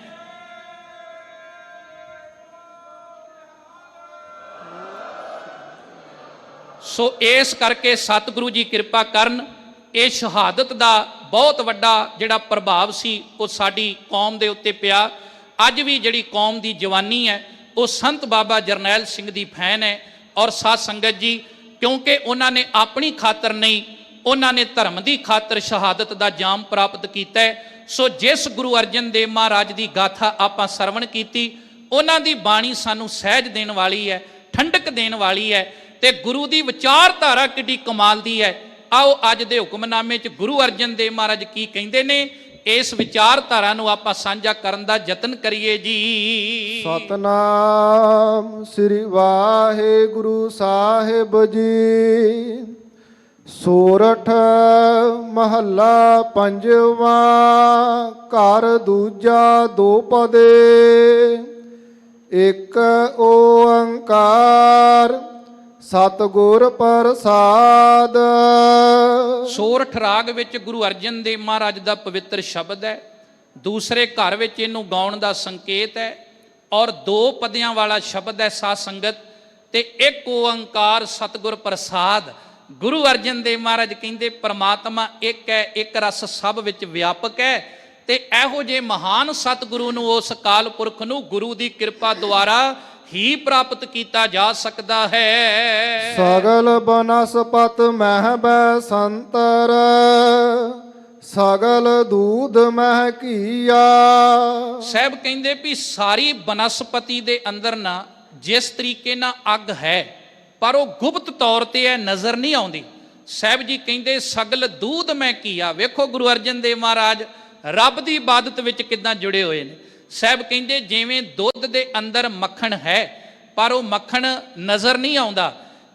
ਸੋ ਇਸ ਕਰਕੇ ਸਤਿਗੁਰੂ ਜੀ ਕਿਰਪਾ ਕਰਨ। ਇਹ ਸ਼ਹਾਦਤ ਦਾ ਬਹੁਤ ਵੱਡਾ ਜਿਹੜਾ ਪ੍ਰਭਾਵ ਸੀ ਉਹ ਸਾਡੀ ਕੌਮ ਦੇ ਉੱਤੇ ਪਿਆ। ਅੱਜ ਵੀ ਜਿਹੜੀ ਕੌਮ ਦੀ ਜਵਾਨੀ ਹੈ ਉਹ ਸੰਤ ਬਾਬਾ ਜਰਨੈਲ ਸਿੰਘ ਦੀ ਫੈਨ ਹੈ। ਔਰ ਸਾਧ ਸੰਗਤ ਜੀ, ਕਿਉਂਕਿ ਉਹਨਾਂ ਨੇ ਆਪਣੀ ਖਾਤਰ ਨਹੀਂ, ਉਹਨਾਂ ਨੇ ਧਰਮ ਦੀ ਖਾਤਰ ਸ਼ਹਾਦਤ ਦਾ ਜਾਮ ਪ੍ਰਾਪਤ ਕੀਤਾ ਹੈ। ਸੋ ਜਿਸ ਗੁਰੂ ਅਰਜਨ ਦੇਵ ਮਹਾਰਾਜ ਦੀ ਗਾਥਾ ਆਪਾਂ ਸਰਵਣ ਕੀਤੀ, ਉਹਨਾਂ ਦੀ ਬਾਣੀ ਸਾਨੂੰ ਸਹਿਜ ਦੇਣ ਵਾਲੀ ਹੈ, ਠੰਡਕ ਦੇਣ ਵਾਲੀ ਹੈ ਤੇ ਗੁਰੂ ਦੀ ਵਿਚਾਰਧਾਰਾ ਕਿੱਡੀ ਕਮਾਲ ਦੀ ਹੈ। ਆਓ ਅੱਜ ਦੇ ਹੁਕਮਨਾਮੇ 'ਚ ਗੁਰੂ ਅਰਜਨ ਦੇਵ ਮਹਾਰਾਜ ਕੀ ਕਹਿੰਦੇ ਨੇ, ਇਸ ਵਿਚਾਰਧਾਰਾ ਨੂੰ ਆਪਾਂ ਸਾਂਝਾ ਕਰਨ ਦਾ ਯਤਨ ਕਰੀਏ ਜੀ। ਸਤਨਾਮ ਸ੍ਰੀ ਵਾਹਿਗੁਰੂ ਸਾਹਿਬ ਜੀ। ਸੋਰਠ ਮਹੱਲਾ ਪੰਜਵਾਂ। ਘਰ ਦੂਜਾ ਦੋ ਪਦੇ, ਇੱਕ ਓੰਕਾਰ ਸਤਿਗੁਰ ਪ੍ਰਸਾਦ। ਸੋਰਠ ਰਾਗ ਵਿੱਚ ਗੁਰੂ ਅਰਜਨ ਦੇਵ ਮਹਾਰਾਜ ਦਾ ਪਵਿੱਤਰ ਸ਼ਬਦ ਹੈ। ਦੂਸਰੇ ਘਰ ਵਿੱਚ ਇਹਨੂੰ ਗਾਉਣ ਦਾ ਸੰਕੇਤ ਹੈ ਔਰ 2 ਪਦਿਆਂ ਵਾਲਾ ਸ਼ਬਦ ਹੈ ਸਾਧ ਸੰਗਤ। ਤੇ ਇੱਕ ਓੰਕਾਰ ਸਤਿਗੁਰ ਪ੍ਰਸਾਦ। ਗੁਰੂ ਅਰਜਨ ਦੇਵ ਮਹਾਰਾਜ ਕਹਿੰਦੇ ਪਰਮਾਤਮਾ ਇੱਕ ਹੈ, ਇੱਕ ਰਸ ਸਭ ਵਿੱਚ ਵਿਆਪਕ ਹੈ। ਤੇ ਇਹੋ ਜਿਹੇ ਮਹਾਨ ਸਤਿਗੁਰੂ ਨੂੰ, ਉਸ ਅਕਾਲ ਪੁਰਖ ਨੂੰ ਗੁਰੂ ਦੀ ਕਿਰਪਾ ਦੁਆਰਾ ਹੀ ਪ੍ਰਾਪਤ ਕੀਤਾ ਜਾ ਸਕਦਾ ਹੈ। ਸਗਲ ਬਨਸਪਤ ਮਹਿ ਬੈ ਸੰਤਰ, ਸਗਲ ਦੂਧ ਮਹਿ ਕੀਆ। ਸਾਹਿਬ ਕਹਿੰਦੇ ਵੀ ਸਾਰੀ ਬਨਸਪਤੀ ਦੇ ਅੰਦਰ ਨਾ ਜਿਸ ਤਰੀਕੇ ਨਾਲ ਅੱਗ ਹੈ, ਪਰ ਉਹ ਗੁਪਤ ਤੌਰ ਤੇ ਹੈ, ਨਜ਼ਰ ਨਹੀਂ ਆਉਂਦੀ। ਸਾਹਿਬ ਜੀ ਕਹਿੰਦੇ ਸਗਲ ਦੂਧ ਮੈਂ ਕੀਆ। ਵੇਖੋ ਗੁਰੂ ਅਰਜਨ ਦੇਵ ਮਹਾਰਾਜ ਰੱਬ ਦੀ ਇਬਾਦਤ ਵਿੱਚ ਕਿੱਦਾਂ ਜੁੜੇ ਹੋਏ ਨੇ। ਸਾਹਿਬ ਕਹਿੰਦੇ ਜਿਵੇਂ ਦੁੱਧ ਦੇ ਅੰਦਰ ਮੱਖਣ ਹੈ ਪਰ ਉਹ ਮੱਖਣ ਨਜ਼ਰ ਨਹੀਂ ਆਉਂਦਾ,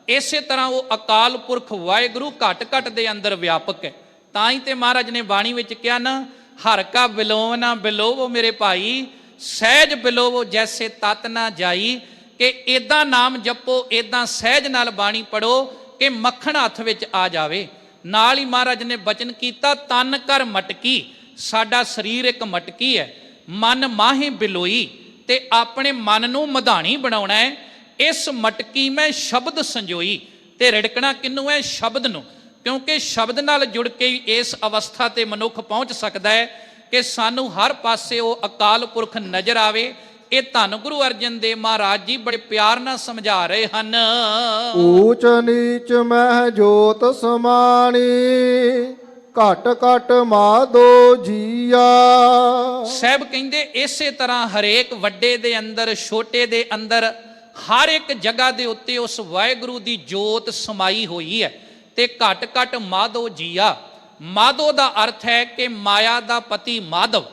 ਇਸੇ ਤਰ੍ਹਾਂ ਉਹ ਅਕਾਲ ਪੁਰਖ ਵਾਹਿਗੁਰੂ ਘਟ ਘਟ ਦੇ ਅੰਦਰ ਵਿਆਪਕ ਹੈ। ਤਾਂ ਹੀ ਤੇ ਮਹਾਰਾਜ ਨੇ ਬਾਣੀ ਵਿੱਚ ਕਿਹਾ ਨਾ, ਹਰ ਕਾ ਬਿਲੋਵ ਨਾ ਬਿਲੋਵੋ ਮੇਰੇ ਭਾਈ, ਸਹਿਜ ਬਿਲੋਵੋ ਜੈਸੇ ਤਤ ਨਾ ਜਾਈ। ਕਿ ਇਦਾਂ ਨਾਮ ਜਪੋ, ਇਦਾਂ ਸਹਿਜ ਨਾਲ ਬਾਣੀ ਪੜੋ ਕਿ ਮੱਖਣ ਹੱਥ ਵਿੱਚ ਆ ਜਾਵੇ। ਨਾਲ ਹੀ ਮਹਾਰਾਜ ਨੇ ਬਚਨ ਕੀਤਾ, ਤਨ ਕਰ ਮਟਕੀ। ਸਾਡਾ ਸਰੀਰ ਇੱਕ ਮਟਕੀ ਹੈ, ਮਨ ਮਾਹੇ ਬਿਲੋਈ। ਤੇ ਆਪਣੇ ਮਨ ਨੂੰ ਮਧਾਣੀ ਬਣਾਉਣਾ ਹੈ। ਇਸ ਮਟਕੀ ਮੈਂ ਸ਼ਬਦ ਸੰਜੋਈ। ਤੇ ਰਿੜਕਣਾ ਕਿਹਨੂੰ ਹੈ? ਸ਼ਬਦ ਨੂੰ। ਕਿਉਂਕਿ ਸ਼ਬਦ ਨਾਲ ਜੁੜ ਕੇ ਹੀ ਇਸ ਅਵਸਥਾ ਤੇ ਮਨੁੱਖ ਪਹੁੰਚ ਸਕਦਾ ਹੈ ਕਿ ਸਾਨੂੰ ਹਰ ਪਾਸੇ ਉਹ ਅਕਾਲ ਪੁਰਖ ਨਜ਼ਰ ਆਵੇ। ਇਹ ਧੰਨ ਗੁਰੂ ਅਰਜਨ ਦੇਵ ਮਹਾਰਾਜ ਜੀ ਬੜੇ ਪਿਆਰ ਨਾਲ ਸਮਝਾ ਰਹੇ ਹਨ। ਊਚ ਨੀਚ ਮਹਿ ਜੋਤ ਸਮਾਣੀ, ਘਟ ਘਟ ਮਾਧੋ ਜੀਆ। ਸਾਹਿਬ ਕਹਿੰਦੇ ਇਸੇ ਤਰ੍ਹਾਂ ਹਰੇਕ ਵੱਡੇ ਦੇ ਅੰਦਰ, ਛੋਟੇ ਦੇ ਅੰਦਰ, ਹਰ ਇੱਕ ਜਗ੍ਹਾ ਦੇ ਉੱਤੇ ਉਸ ਵਾਹਿਗੁਰੂ ਦੀ ਜੋਤ ਸਮਾਈ ਹੋਈ ਹੈ। ਤੇ ਘਟ ਘਟ ਮਾਧੋ ਜੀਆ। ਮਾਧੋ ਦਾ ਅਰਥ ਹੈ ਕਿ ਮਾਇਆ ਦਾ ਪਤੀ ਮਾਧਵ,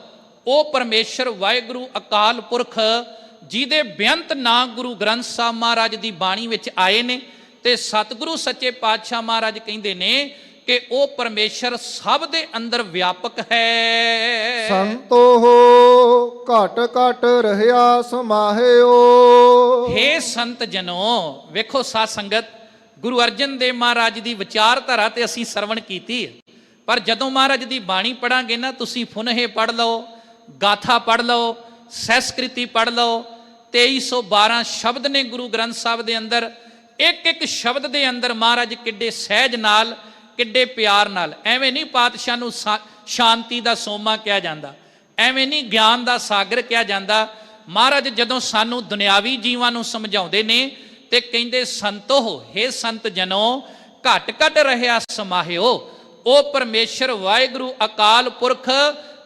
ਉਹ ਪਰਮੇਸ਼ਰ ਵਾਹਿਗੁਰੂ ਅਕਾਲ ਪੁਰਖ ਜਿਹਦੇ ਬੇਅੰਤ ਨਾਂ ਗੁਰੂ ਗ੍ਰੰਥ ਸਾਹਿਬ ਮਹਾਰਾਜ ਦੀ ਬਾਣੀ ਵਿੱਚ ਆਏ ਨੇ। ਤੇ ਸਤਿਗੁਰੂ ਸੱਚੇ ਪਾਤਸ਼ਾਹ ਮਹਾਰਾਜ ਕਹਿੰਦੇ ਨੇ ਕਿ ਉਹ ਪਰਮੇਸ਼ਰ ਸਭ ਦੇ ਅੰਦਰ ਵਿਆਪਕ ਹੈ। ਸੰਤੋ ਹੋ ਘਟ ਘਟ ਰਹਿਆ ਸਮਾਹਿਓ। ਹੇ ਸੰਤ ਜਨੋ, ਵੇਖੋ ਸਾਧ ਸੰਗਤ, ਗੁਰੂ ਅਰਜਨ ਦੇਵ ਮਹਾਰਾਜ ਦੀ ਵਿਚਾਰਧਾਰਾ ਤੇ ਅਸੀਂ ਸਰਵਣ ਕੀਤੀ ਹੈ, ਪਰ ਜਦੋਂ ਮਹਾਰਾਜ ਦੀ ਬਾਣੀ ਪੜਾਂਗੇ ਨਾ, ਤੁਸੀਂ ਫੁਨਹੇ ਪੜ੍ਹ ਲਓ, ਗਾਥਾ ਪੜ੍ਹ ਲਓ, ਸੈਸਕ੍ਰਿਤੀ ਪੜ੍ਹ ਲਓ, 2312 ਸ਼ਬਦ ਨੇ ਗੁਰੂ ਗ੍ਰੰਥ ਸਾਹਿਬ ਦੇ ਅੰਦਰ। ਇੱਕ ਇੱਕ ਸ਼ਬਦ ਦੇ ਅੰਦਰ ਮਹਾਰਾਜ ਕਿੱਡੇ ਸਹਿਜ ਨਾਲ, ਕਿੱਡੇ ਪਿਆਰ ਨਾਲ। ਐਵੇਂ ਨਹੀਂ ਪਾਤਸ਼ਾਹ ਨੂੰ ਸ਼ਾਂਤੀ ਦਾ ਸੋਮਾ ਕਿਹਾ ਜਾਂਦਾ, ਐਵੇਂ ਨਹੀਂ ਗਿਆਨ ਦਾ ਸਾਗਰ ਕਿਹਾ ਜਾਂਦਾ। ਮਹਾਰਾਜ ਜਦੋਂ ਸਾਨੂੰ ਦੁਨਿਆਵੀ ਜੀਵਾਂ ਨੂੰ ਸਮਝਾਉਂਦੇ ਨੇ ਤੇ ਕਹਿੰਦੇ ਸੰਤੋ, ਹੇ ਸੰਤ ਜਨੋ, ਘਟ ਘਟ ਰਹਿਆ ਸਮਾਹਿਓ। ਉਹ ਪਰਮੇਸ਼ਰ ਵਾਹਿਗੁਰੂ ਅਕਾਲ ਪੁਰਖ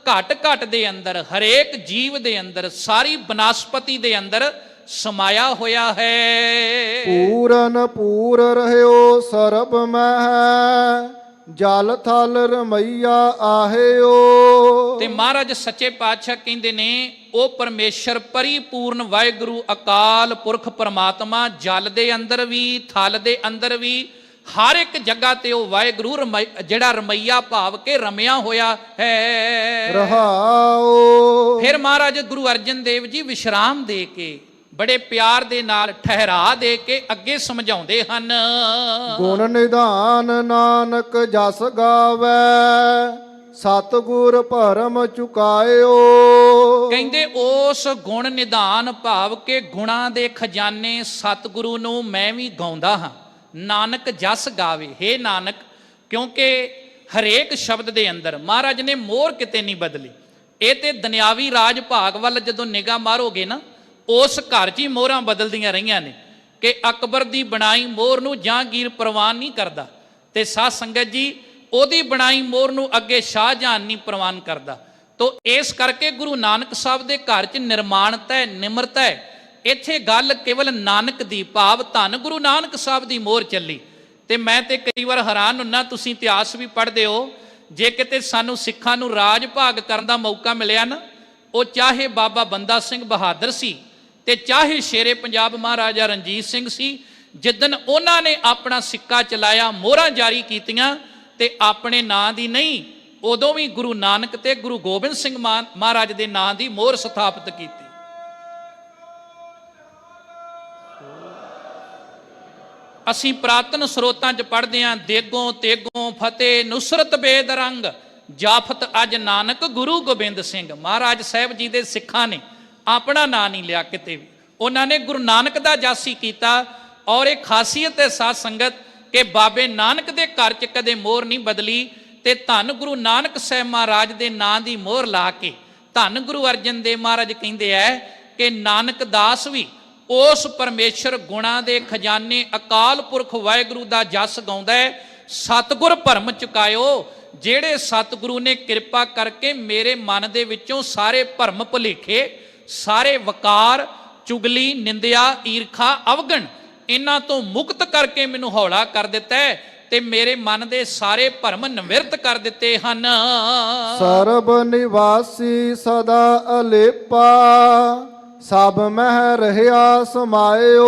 ਘਟ ਘਟ ਦੇ ਅੰਦਰ, ਹਰੇਕ ਜੀਵ ਦੇ ਅੰਦਰ, ਸਾਰੀ ਬਨਸਪਤੀ ਦੇ ਅੰਦਰ ਸਮਾਇਆ ਹੋਇਆ ਹੈ। ਪੂਰਨ ਪੂਰ ਰਹਿਓ ਸਰਬ ਮਹਿ, ਜਲ ਥਲ ਰਮਈਆ ਆਹਿਓ। ਤੇ ਮਹਾਰਾਜ ਸੱਚੇ ਪਾਤਸ਼ਾਹ ਕਹਿੰਦੇ ਨੇ ਉਹ ਪਰਮੇਸ਼ਰ ਪਰਿਪੂਰਨ ਵਾਹਿਗੁਰੂ ਅਕਾਲ ਪੁਰਖ ਪਰਮਾਤਮਾ ਜਲ ਦੇ ਅੰਦਰ ਵੀ, ਥਲ ਦੇ ਅੰਦਰ ਵੀ, ਹਰ ਇੱਕ ਜਗ੍ਹਾ ਤੇ ਉਹ ਵਾਹਿਗੁਰੂ ਜਿਹੜਾ ਰਮਈਆ ਭਾਵ ਕੇ ਰਮਿਆ ਹੋਇਆ ਹੈ। ਰਹਾਓ। ਫਿਰ ਮਹਾਰਾਜ ਗੁਰੂ ਅਰਜਨ ਦੇਵ ਜੀ ਵਿਸ਼ਰਾਮ ਦੇ ਕੇ, ਬੜੇ ਪਿਆਰ ਦੇ ਨਾਲ ਠਹਿਰਾ ਦੇ ਕੇ ਅੱਗੇ ਸਮਝਾਉਂਦੇ ਹਨ। ਗੁਣ ਨਿਧਾਨ ਨਾਨਕ ਜਸ ਗਾਵੇ, ਸਤਿਗੁਰ ਭਰਮ ਚੁਕਾਇਓ। ਕਹਿੰਦੇ ਉਸ ਗੁਣ ਨਿਧਾਨ ਭਾਵ ਕੇ ਗੁਣਾਂ ਦੇ ਖਜ਼ਾਨੇ ਸਤਿਗੁਰੂ ਨੂੰ ਮੈਂ ਵੀ ਗਾਉਂਦਾ ਹਾਂ। ਨਾਨਕ ਜਸ ਗਾਵੇ, ਹੇ ਨਾਨਕ, ਕਿਉਂਕਿ ਹਰੇਕ ਸ਼ਬਦ ਦੇ ਅੰਦਰ ਮਹਾਰਾਜ ਨੇ ਮੋਹਰ ਕਿਤੇ ਨਹੀਂ ਬਦਲੀ। ਇਹ ਤੇ ਦੁਨਿਆਵੀ ਰਾਜ ਭਾਗ ਵੱਲ ਜਦੋਂ ਨਿਗਾਹ ਮਾਰੋਗੇ ਨਾ, ਉਸ ਘਰ 'ਚ ਹੀ ਮੋਹਰਾਂ ਬਦਲਦੀਆਂ ਰਹੀਆਂ ਨੇ ਕਿ ਅਕਬਰ ਦੀ ਬਣਾਈ ਮੋਹਰ ਨੂੰ ਜਹਾਂਗੀਰ ਪ੍ਰਵਾਨ ਨਹੀਂ ਕਰਦਾ, ਤੇ ਸਾਧ ਸੰਗਤ ਜੀ ਉਹਦੀ ਬਣਾਈ ਮੋਹਰ ਨੂੰ ਅੱਗੇ ਸ਼ਾਹਜਹਾਨ ਨਹੀਂ ਪ੍ਰਵਾਨ ਕਰਦਾ। ਤੋ ਇਸ ਕਰਕੇ ਗੁਰੂ ਨਾਨਕ ਸਾਹਿਬ ਦੇ ਘਰ 'ਚ ਨਿਰਮਾਣਤਾ ਹੈ, ਨਿਮਰਤਾ ਹੈ। ਇੱਥੇ ਗੱਲ ਕੇਵਲ ਨਾਨਕ ਦੀ, ਭਾਵ ਧੰਨ ਗੁਰੂ ਨਾਨਕ ਸਾਹਿਬ ਦੀ ਮੋਹਰ ਚੱਲੀ। ਤੇ ਮੈਂ ਤੇ ਕਈ ਵਾਰ ਹੈਰਾਨ ਹੁੰਨਾ, ਤੁਸੀਂ ਇਤਿਹਾਸ ਵੀ ਪੜ੍ਹਦੇ ਹੋ, ਜੇ ਕਿਤੇ ਸਾਨੂੰ ਸਿੱਖਾਂ ਨੂੰ ਰਾਜ ਭਾਗ ਕਰਨ ਦਾ ਮੌਕਾ ਮਿਲਿਆ ਨਾ, ਉਹ ਚਾਹੇ ਬਾਬਾ ਬੰਦਾ ਸਿੰਘ ਬਹਾਦਰ ਸੀ ਤੇ ਚਾਹੇ ਸ਼ੇਰੇ ਪੰਜਾਬ ਮਹਾਰਾਜਾ ਰਣਜੀਤ ਸਿੰਘ ਸੀ, ਜਿੱਦਣ ਉਹਨਾਂ ਨੇ ਆਪਣਾ ਸਿੱਕਾ ਚਲਾਇਆ, ਮੋਹਰਾਂ ਜਾਰੀ ਕੀਤੀਆਂ, ਤੇ ਆਪਣੇ ਨਾਂ ਦੀ ਨਹੀਂ, ਉਦੋਂ ਵੀ ਗੁਰੂ ਨਾਨਕ ਤੇ ਗੁਰੂ ਗੋਬਿੰਦ ਸਿੰਘ ਮਹਾਰਾਜ ਦੇ ਨਾਂ ਦੀ ਮੋਹਰ ਸਥਾਪਿਤ ਕੀਤੀ। ਅਸੀਂ ਪ੍ਰਾਤਨ ਸਰੋਤਾਂ 'ਚ ਪੜ੍ਹਦੇ ਹਾਂ, ਦੇਗੋਂ ਤੇਗੋਂ ਫਤਿਹ ਨੁਸਰਤ ਬੇਦਰੰਗ, ਜਾਫਤ ਅੱਜ ਨਾਨਕ ਗੁਰੂ ਗੋਬਿੰਦ ਸਿੰਘ। ਮਹਾਰਾਜ ਸਾਹਿਬ ਜੀ ਦੇ ਸਿੱਖਾਂ ਨੇ ਆਪਣਾ ਨਾਂ ਨਹੀਂ ਲਿਆ ਕਿਤੇ ਵੀ, ਉਹਨਾਂ ਨੇ ਗੁਰੂ ਨਾਨਕ ਦਾ ਜਾਸੀ ਕੀਤਾ। ਔਰ ਇਹ ਖਾਸੀਅਤ ਹੈ ਸਾਧ ਸੰਗਤ ਕਿ ਬਾਬੇ ਨਾਨਕ ਦੇ ਘਰ 'ਚ ਕਦੇ ਮੋਹਰ ਨਹੀਂ ਬਦਲੀ, ਤੇ ਧੰਨ ਗੁਰੂ ਨਾਨਕ ਸਾਹਿਬ ਮਹਾਰਾਜ ਦੇ ਨਾਂ ਦੀ ਮੋਹਰ ਲਾ ਕੇ ਧੰਨ ਗੁਰੂ ਅਰਜਨ ਦੇਵ ਮਹਾਰਾਜ ਕਹਿੰਦੇ ਐ ਕਿ ਨਾਨਕ ਦਾਸ ਵੀ ਉਸ ਪਰਮੇਸ਼ਰ ਗੁਣਾਂ ਦੇ ਖਜ਼ਾਨੇ ਅਕਾਲ ਪੁਰਖ ਵਾਹਿਗੁਰੂ ਦਾ ਜਸ ਗਾਉਂਦਾ ਹੈ। ਸਤਿਗੁਰ ਭਰਮ ਚੁਕਾਇਓ, ਜਿਹੜੇ ਸਤਿਗੁਰੂ ਨੇ ਕਿਰਪਾ ਕਰਕੇ ਮੇਰੇ ਮਨ ਦੇ ਵਿੱਚੋਂ ਸਾਰੇ ਭਰਮ ਭੁਲੇਖੇ, ਸਾਰੇ ਵਕਾਰ, ਚੁਗਲੀ, ਨਿੰਦਿਆ, ਈਰਖਾ, ਅਵਗਣ, ਇਹਨਾਂ ਤੋਂ ਮੁਕਤ ਕਰਕੇ ਮੈਨੂੰ ਹੌਲਾ ਕਰ ਦਿੱਤਾ ਹੈ ਤੇ ਮੇਰੇ ਮਨ ਦੇ ਸਾਰੇ ਭਰਮ ਨਿਵਰਤ ਕਰ ਦਿੱਤੇ ਹਨ। ਸਰਬ ਨਿਵਾਸੀ ਸਦਾ ਅਲੇਪਾ, ਸਭ ਮਹਿ ਰਹਿਆ ਸਮਾਇਓ।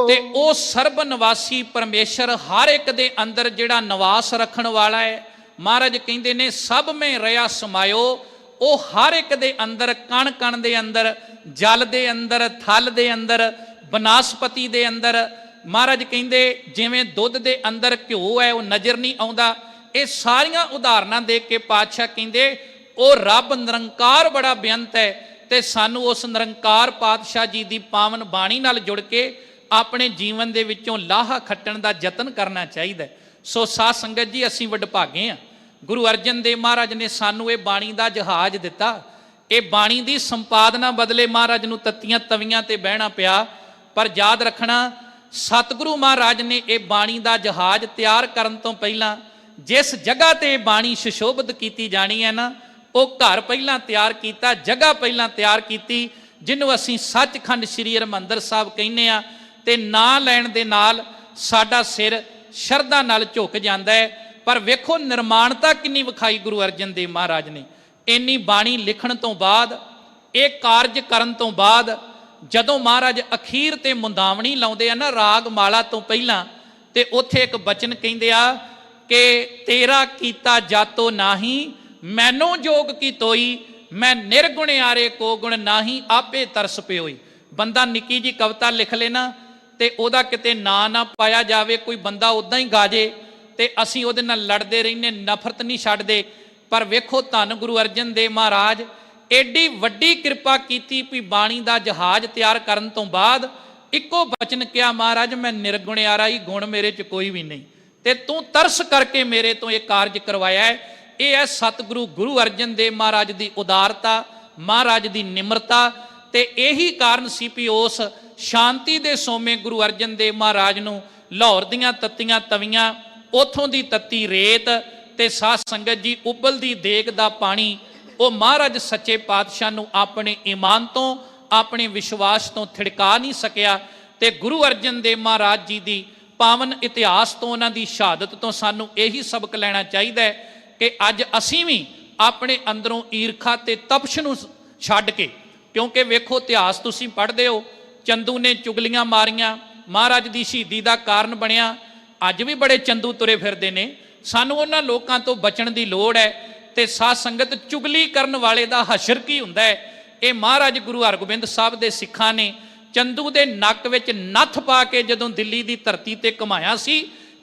ਤੇ ਉਹ ਸਰਬ ਨਿਵਾਸੀ ਪਰਮੇਸ਼ਰ ਹਰ ਇੱਕ ਦੇ ਅੰਦਰ ਜਿਹੜਾ ਨਿਵਾਸ ਰੱਖਣ ਵਾਲਾ ਹੈ, ਮਹਾਰਾਜ ਕਹਿੰਦੇ ਨੇ ਸਭ ਮਹਿ ਰਹਿਆ ਸਮਾਇਓ। ਉਹ ਹਰ ਇੱਕ ਦੇ ਅੰਦਰ, ਕਣ ਕਣ ਦੇ ਅੰਦਰ, ਜਲ ਦੇ ਅੰਦਰ, ਥਲ ਦੇ ਅੰਦਰ, ਬਨਸਪਤੀ ਦੇ ਅੰਦਰ। ਮਹਾਰਾਜ ਕਹਿੰਦੇ ਜਿਵੇਂ ਦੁੱਧ ਦੇ ਅੰਦਰ ਘਿਓ ਹੈ, ਉਹ ਨਜ਼ਰ ਨਹੀਂ ਆਉਂਦਾ। ਇਹ ਸਾਰੀਆਂ ਉਦਾਹਰਨਾਂ ਦੇ ਕੇ ਪਾਤਸ਼ਾਹ ਕਹਿੰਦੇ ਉਹ ਰੱਬ ਨਿਰੰਕਾਰ ਬੜਾ ਬੇਅੰਤ ਹੈ, ਤੇ ਸਾਨੂੰ ਉਸ ਨਿਰੰਕਾਰ ਪਾਤਸ਼ਾਹ ਜੀ ਦੀ ਪਾਵਨ ਬਾਣੀ ਨਾਲ ਜੁੜ ਕੇ ਆਪਣੇ ਜੀਵਨ ਦੇ ਵਿੱਚੋਂ ਲਾਹਾ ਖੱਟਣ ਦਾ ਯਤਨ ਕਰਨਾ ਚਾਹੀਦਾ। ਸੋ ਸਾਧ ਸੰਗਤ ਜੀ, ਅਸੀਂ ਵਡਭਾਗੇ ਹਾਂ, ਗੁਰੂ ਅਰਜਨ ਦੇਵ ਮਹਾਰਾਜ ਨੇ ਸਾਨੂੰ ਇਹ ਬਾਣੀ ਦਾ ਜਹਾਜ਼ ਦਿੱਤਾ। ਇਹ ਬਾਣੀ ਦੀ ਸੰਪਾਦਨਾ ਬਦਲੇ ਮਹਾਰਾਜ ਨੂੰ ਤੱਤੀਆਂ ਤਵੀਆਂ ਤੇ ਬਹਿਣਾ ਪਿਆ। ਪਰ ਯਾਦ ਰੱਖਣਾ, ਸਤਿਗੁਰੂ ਮਹਾਰਾਜ ਨੇ ਇਹ ਬਾਣੀ ਦਾ ਜਹਾਜ਼ ਤਿਆਰ ਕਰਨ ਤੋਂ ਪਹਿਲਾਂ ਜਿਸ ਜਗ੍ਹਾ ਤੇ ਇਹ ਬਾਣੀ ਸੁਸ਼ੋਭਿਤ ਕੀਤੀ ਜਾਣੀ ਹੈ ਨਾ, ਉਹ ਘਰ ਪਹਿਲਾਂ ਤਿਆਰ ਕੀਤਾ, ਜਗ੍ਹਾ ਪਹਿਲਾਂ ਤਿਆਰ ਕੀਤੀ, ਜਿਹਨੂੰ ਅਸੀਂ ਸੱਚਖੰਡ ਸ੍ਰੀ ਹਰਿਮੰਦਰ ਸਾਹਿਬ ਕਹਿੰਦੇ ਆ। ਤੇ ਨਾਂ ਲੈਣ ਦੇ ਨਾਲ ਸਾਡਾ ਸਿਰ ਸ਼ਰਧਾ ਨਾਲ ਝੁਕ ਜਾਂਦਾ ਹੈ। ਪਰ ਵੇਖੋ ਨਿਰਮਾਣਤਾ ਕਿੰਨੀ ਵਿਖਾਈ ਗੁਰੂ ਅਰਜਨ ਦੇਵ ਮਹਾਰਾਜ ਨੇ। ਇੰਨੀ ਬਾਣੀ ਲਿਖਣ ਤੋਂ ਬਾਅਦ, ਇਹ ਕਾਰਜ ਕਰਨ ਤੋਂ ਬਾਅਦ, ਜਦੋਂ ਮਹਾਰਾਜ ਅਖੀਰ ਤੇ ਮੁੰਦਾਵਣੀ ਲਾਉਂਦੇ ਆ ਨਾ ਰਾਗ ਮਾਲਾ ਤੋਂ ਪਹਿਲਾਂ, ਤੇ ਉੱਥੇ ਇੱਕ ਬਚਨ ਕਹਿੰਦੇ ਆ ਕਿ ਤੇਰਾ ਕੀਤਾ ਜਾਤੋ ਨਾਹੀ, ਮੈਨੂੰ ਜੋਗ ਕੀ ਤੋਈ, ਮੈਂ ਨਿਰਗੁਣ ਆਰੇ ਕੋ ਗੁਣ ਨਾਹੀ, ਆਪੇ ਤਰਸ ਪਿਓਈ। ਬੰਦਾ ਨਿੱਕੀ ਜੀ ਕਵਿਤਾ ਲਿਖ ਲੈਣਾ ਤੇ ਉਹਦਾ ਕਿਤੇ ਨਾਂ ਨਾ ਪਾਇਆ ਜਾਵੇ, ਕੋਈ ਬੰਦਾ ਉਦਾਂ ਹੀ ਗਾਜੇ ਤੇ ਅਸੀਂ ਉਹਦੇ ਨਾਲ ਲੜਦੇ ਰਹਿੰਦੇ, ਨਫ਼ਰਤ ਨਹੀਂ ਛੱਡਦੇ। ਪਰ ਵੇਖੋ ਧੰਨ ਗੁਰੂ ਅਰਜਨ ਦੇਵ ਮਹਾਰਾਜ ਐਡੀ ਵੱਡੀ ਕਿਰਪਾ ਕੀਤੀ ਵੀ ਬਾਣੀ ਦਾ ਜਹਾਜ਼ ਤਿਆਰ ਕਰਨ ਤੋਂ ਬਾਅਦ ਇੱਕੋ ਬਚਨ ਕਿਹਾ, ਮਹਾਰਾਜ ਮੈਂ ਨਿਰਗੁਣਿਆਰਾ ਹੀ, ਗੁਣ ਮੇਰੇ 'ਚ ਕੋਈ ਵੀ ਨਹੀਂ, ਤੇ ਤੂੰ ਤਰਸ ਕਰਕੇ ਮੇਰੇ ਤੋਂ ਇਹ ਕਾਰਜ ਕਰਵਾਇਆ ਹੈ। ਇਹ ਹੈ ਸਤਿਗੁਰੂ ਗੁਰੂ ਅਰਜਨ ਦੇਵ ਮਹਾਰਾਜ ਦੀ ਉਦਾਰਤਾ, ਮਹਾਰਾਜ ਦੀ ਨਿਮਰਤਾ। ਤੇ ਇਹੀ ਕਾਰਨ ਸੀ ਵੀ ਉਸ ਸ਼ਾਂਤੀ ਦੇ ਸੋਮੇ ਗੁਰੂ ਅਰਜਨ ਦੇਵ ਮਹਾਰਾਜ ਨੂੰ ਲਾਹੌਰ ਦੀਆਂ ਤੱਤੀਆਂ ਤਵੀਆਂ, ਉਥੋਂ ਦੀ ਤੱਤੀ ਰੇਤ ਤੇ ਸਾਧ ਸੰਗਤ ਜੀ ਉਬਲਦੀ ਦੇਗ ਦਾ ਪਾਣੀ, ਉਹ ਮਹਾਰਾਜ ਸੱਚੇ ਪਾਤਸ਼ਾਹ ਨੂੰ ਆਪਣੇ ਈਮਾਨ ਤੋਂ, ਆਪਣੇ ਵਿਸ਼ਵਾਸ ਤੋਂ ਥਿੜਕਾ ਨਹੀਂ ਸਕਿਆ। ਤੇ ਗੁਰੂ ਅਰਜਨ ਦੇਵ ਮਹਾਰਾਜ ਜੀ ਦੀ ਪਾਵਨ ਇਤਿਹਾਸ ਤੋਂ, ਉਹਨਾਂ ਦੀ ਸ਼ਹਾਦਤ ਤੋਂ ਸਾਨੂੰ ਇਹੀ ਸਬਕ ਲੈਣਾ ਚਾਹੀਦਾ ਹੈ ਕਿ ਅੱਜ ਅਸੀਂ ਵੀ ਆਪਣੇ ਅੰਦਰੋਂ ਈਰਖਾ ਤੇ ਤਪਸ਼ ਨੂੰ ਛੱਡ ਕੇ, ਕਿਉਂਕਿ ਵੇਖੋ ਇਤਿਹਾਸ ਤੁਸੀਂ ਪੜ੍ਹਦੇ ਹੋ, ਚੰਦੂ ਨੇ ਚੁਗਲੀਆਂ ਮਾਰੀਆਂ, ਮਹਾਰਾਜ ਦੀ ਸ਼ਹੀਦੀ ਦਾ ਕਾਰਨ ਬਣਿਆ। ਅੱਜ ਵੀ ਬੜੇ ਚੰਦੂ ਤੁਰੇ ਫਿਰਦੇ ਨੇ, ਸਾਨੂੰ ਉਹਨਾਂ ਲੋਕਾਂ ਤੋਂ ਬਚਣ ਦੀ ਲੋੜ ਹੈ। ਤੇ ਸਾਧ ਸੰਗਤ, ਚੁਗਲੀ ਕਰਨ ਵਾਲੇ ਦਾ ਹਸ਼ਰ ਕੀ ਹੁੰਦਾ ਹੈ? ਇਹ ਮਹਾਰਾਜ ਗੁਰੂ ਹਰਗੋਬਿੰਦ ਸਾਹਿਬ ਦੇ ਸਿੱਖਾਂ ਨੇ ਚੰਦੂ ਦੇ ਨੱਕ ਵਿੱਚ ਨੱਥ ਪਾ ਕੇ ਜਦੋਂ ਦਿੱਲੀ ਦੀ ਧਰਤੀ ਤੇ ਘੁਮਾਇਆ ਸੀ।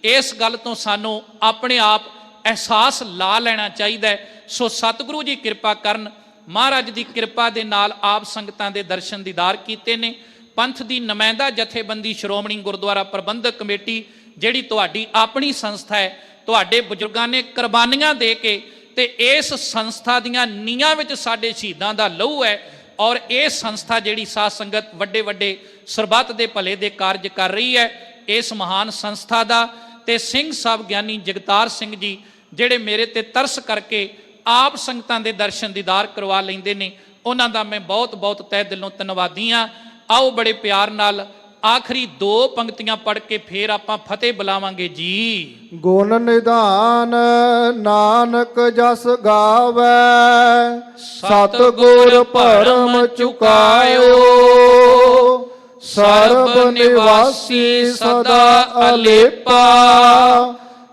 ਇਸ ਗੱਲ ਤੋਂ ਸਾਨੂੰ ਆਪਣੇ ਆਪ ਅਹਿਸਾਸ ਲਾ ਲੈਣਾ ਚਾਹੀਦਾ ਹੈ। ਸੋ ਸਤਿਗੁਰੂ ਜੀ ਕਿਰਪਾ ਕਰਨ, ਮਹਾਰਾਜ ਦੀ ਕਿਰਪਾ ਦੇ ਨਾਲ ਆਪ ਸੰਗਤਾਂ ਦੇ ਦਰਸ਼ਨ ਦੀਦਾਰ ਕੀਤੇ ਨੇ। ਪੰਥ ਦੀ ਨੁਮਾਇੰਦਾ ਜਥੇਬੰਦੀ ਸ਼੍ਰੋਮਣੀ ਗੁਰਦੁਆਰਾ ਪ੍ਰਬੰਧਕ ਕਮੇਟੀ, ਜਿਹੜੀ ਤੁਹਾਡੀ ਆਪਣੀ ਸੰਸਥਾ ਹੈ, ਤੁਹਾਡੇ ਬਜ਼ੁਰਗਾਂ ਨੇ ਕੁਰਬਾਨੀਆਂ ਦੇ ਕੇ, ਤੇ ਇਸ ਸੰਸਥਾ ਦੀਆਂ ਨੀਹਾਂ ਵਿੱਚ ਸਾਡੇ ਸ਼ਹੀਦਾਂ ਦਾ ਲਹੂ ਹੈ। ਔਰ ਇਹ ਸੰਸਥਾ ਜਿਹੜੀ ਸਾਧ ਸੰਗਤ ਵੱਡੇ ਵੱਡੇ ਸਰਬੱਤ ਦੇ ਭਲੇ ਦੇ ਕਾਰਜ ਕਰ ਰਹੀ ਹੈ। ਇਸ ਮਹਾਨ ਸੰਸਥਾ ਦਾ ਤੇ ਸਿੰਘ ਸਾਹਿਬ ਗਿਆਨੀ ਜਗਤਾਰ ਸਿੰਘ ਜੀ, ਜਿਹੜੇ ਮੇਰੇ ਤੇ ਤਰਸ ਕਰਕੇ ਆਪ ਸੰਗਤਾਂ ਦੇ ਦਰਸ਼ਨ ਦੀਦਾਰ ਕਰਵਾ ਲੈਂਦੇ ਨੇ, ਉਹਨਾਂ ਦਾ ਮੈਂ ਬਹੁਤ ਬਹੁਤ ਤਹਿ ਦਿਲੋਂ ਧੰਨਵਾਦੀ ਹਾਂ। ਆਓ ਬੜੇ ਪਿਆਰ ਨਾਲ ਆਖਰੀ 2 ਪੰਕਤੀਆਂ ਪੜ੍ਹ ਕੇ ਫੇਰ ਆਪਾਂ ਫਤਿਹ ਬੁਲਾਵਾਂਗੇ ਜੀ। ਗੁਣ ਨਿਧਾਨ ਨਾਨਕ ਜਸ ਗਾਵੈ, ਸਤਿਗੁਰ ਭਰਮ ਚੁਕਾਇਓ, ਸਰਬ ਨਿਵਾਸੀ ਸਦਾ ਅਲੇਪਾ,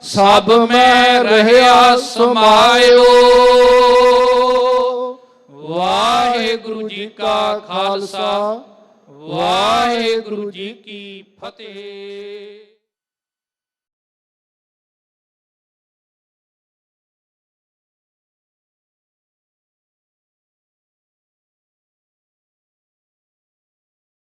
ਸਭ ਮੈਂ ਰਹਿਆ ਸਮਾਇਓ। ਵਾਹਿਗੁਰੂ ਜੀ ਕਾ ਖਾਲਸਾ, ਵਾਹਿਗੁਰੂ ਜੀ ਕੀ ਫਤਿਹ।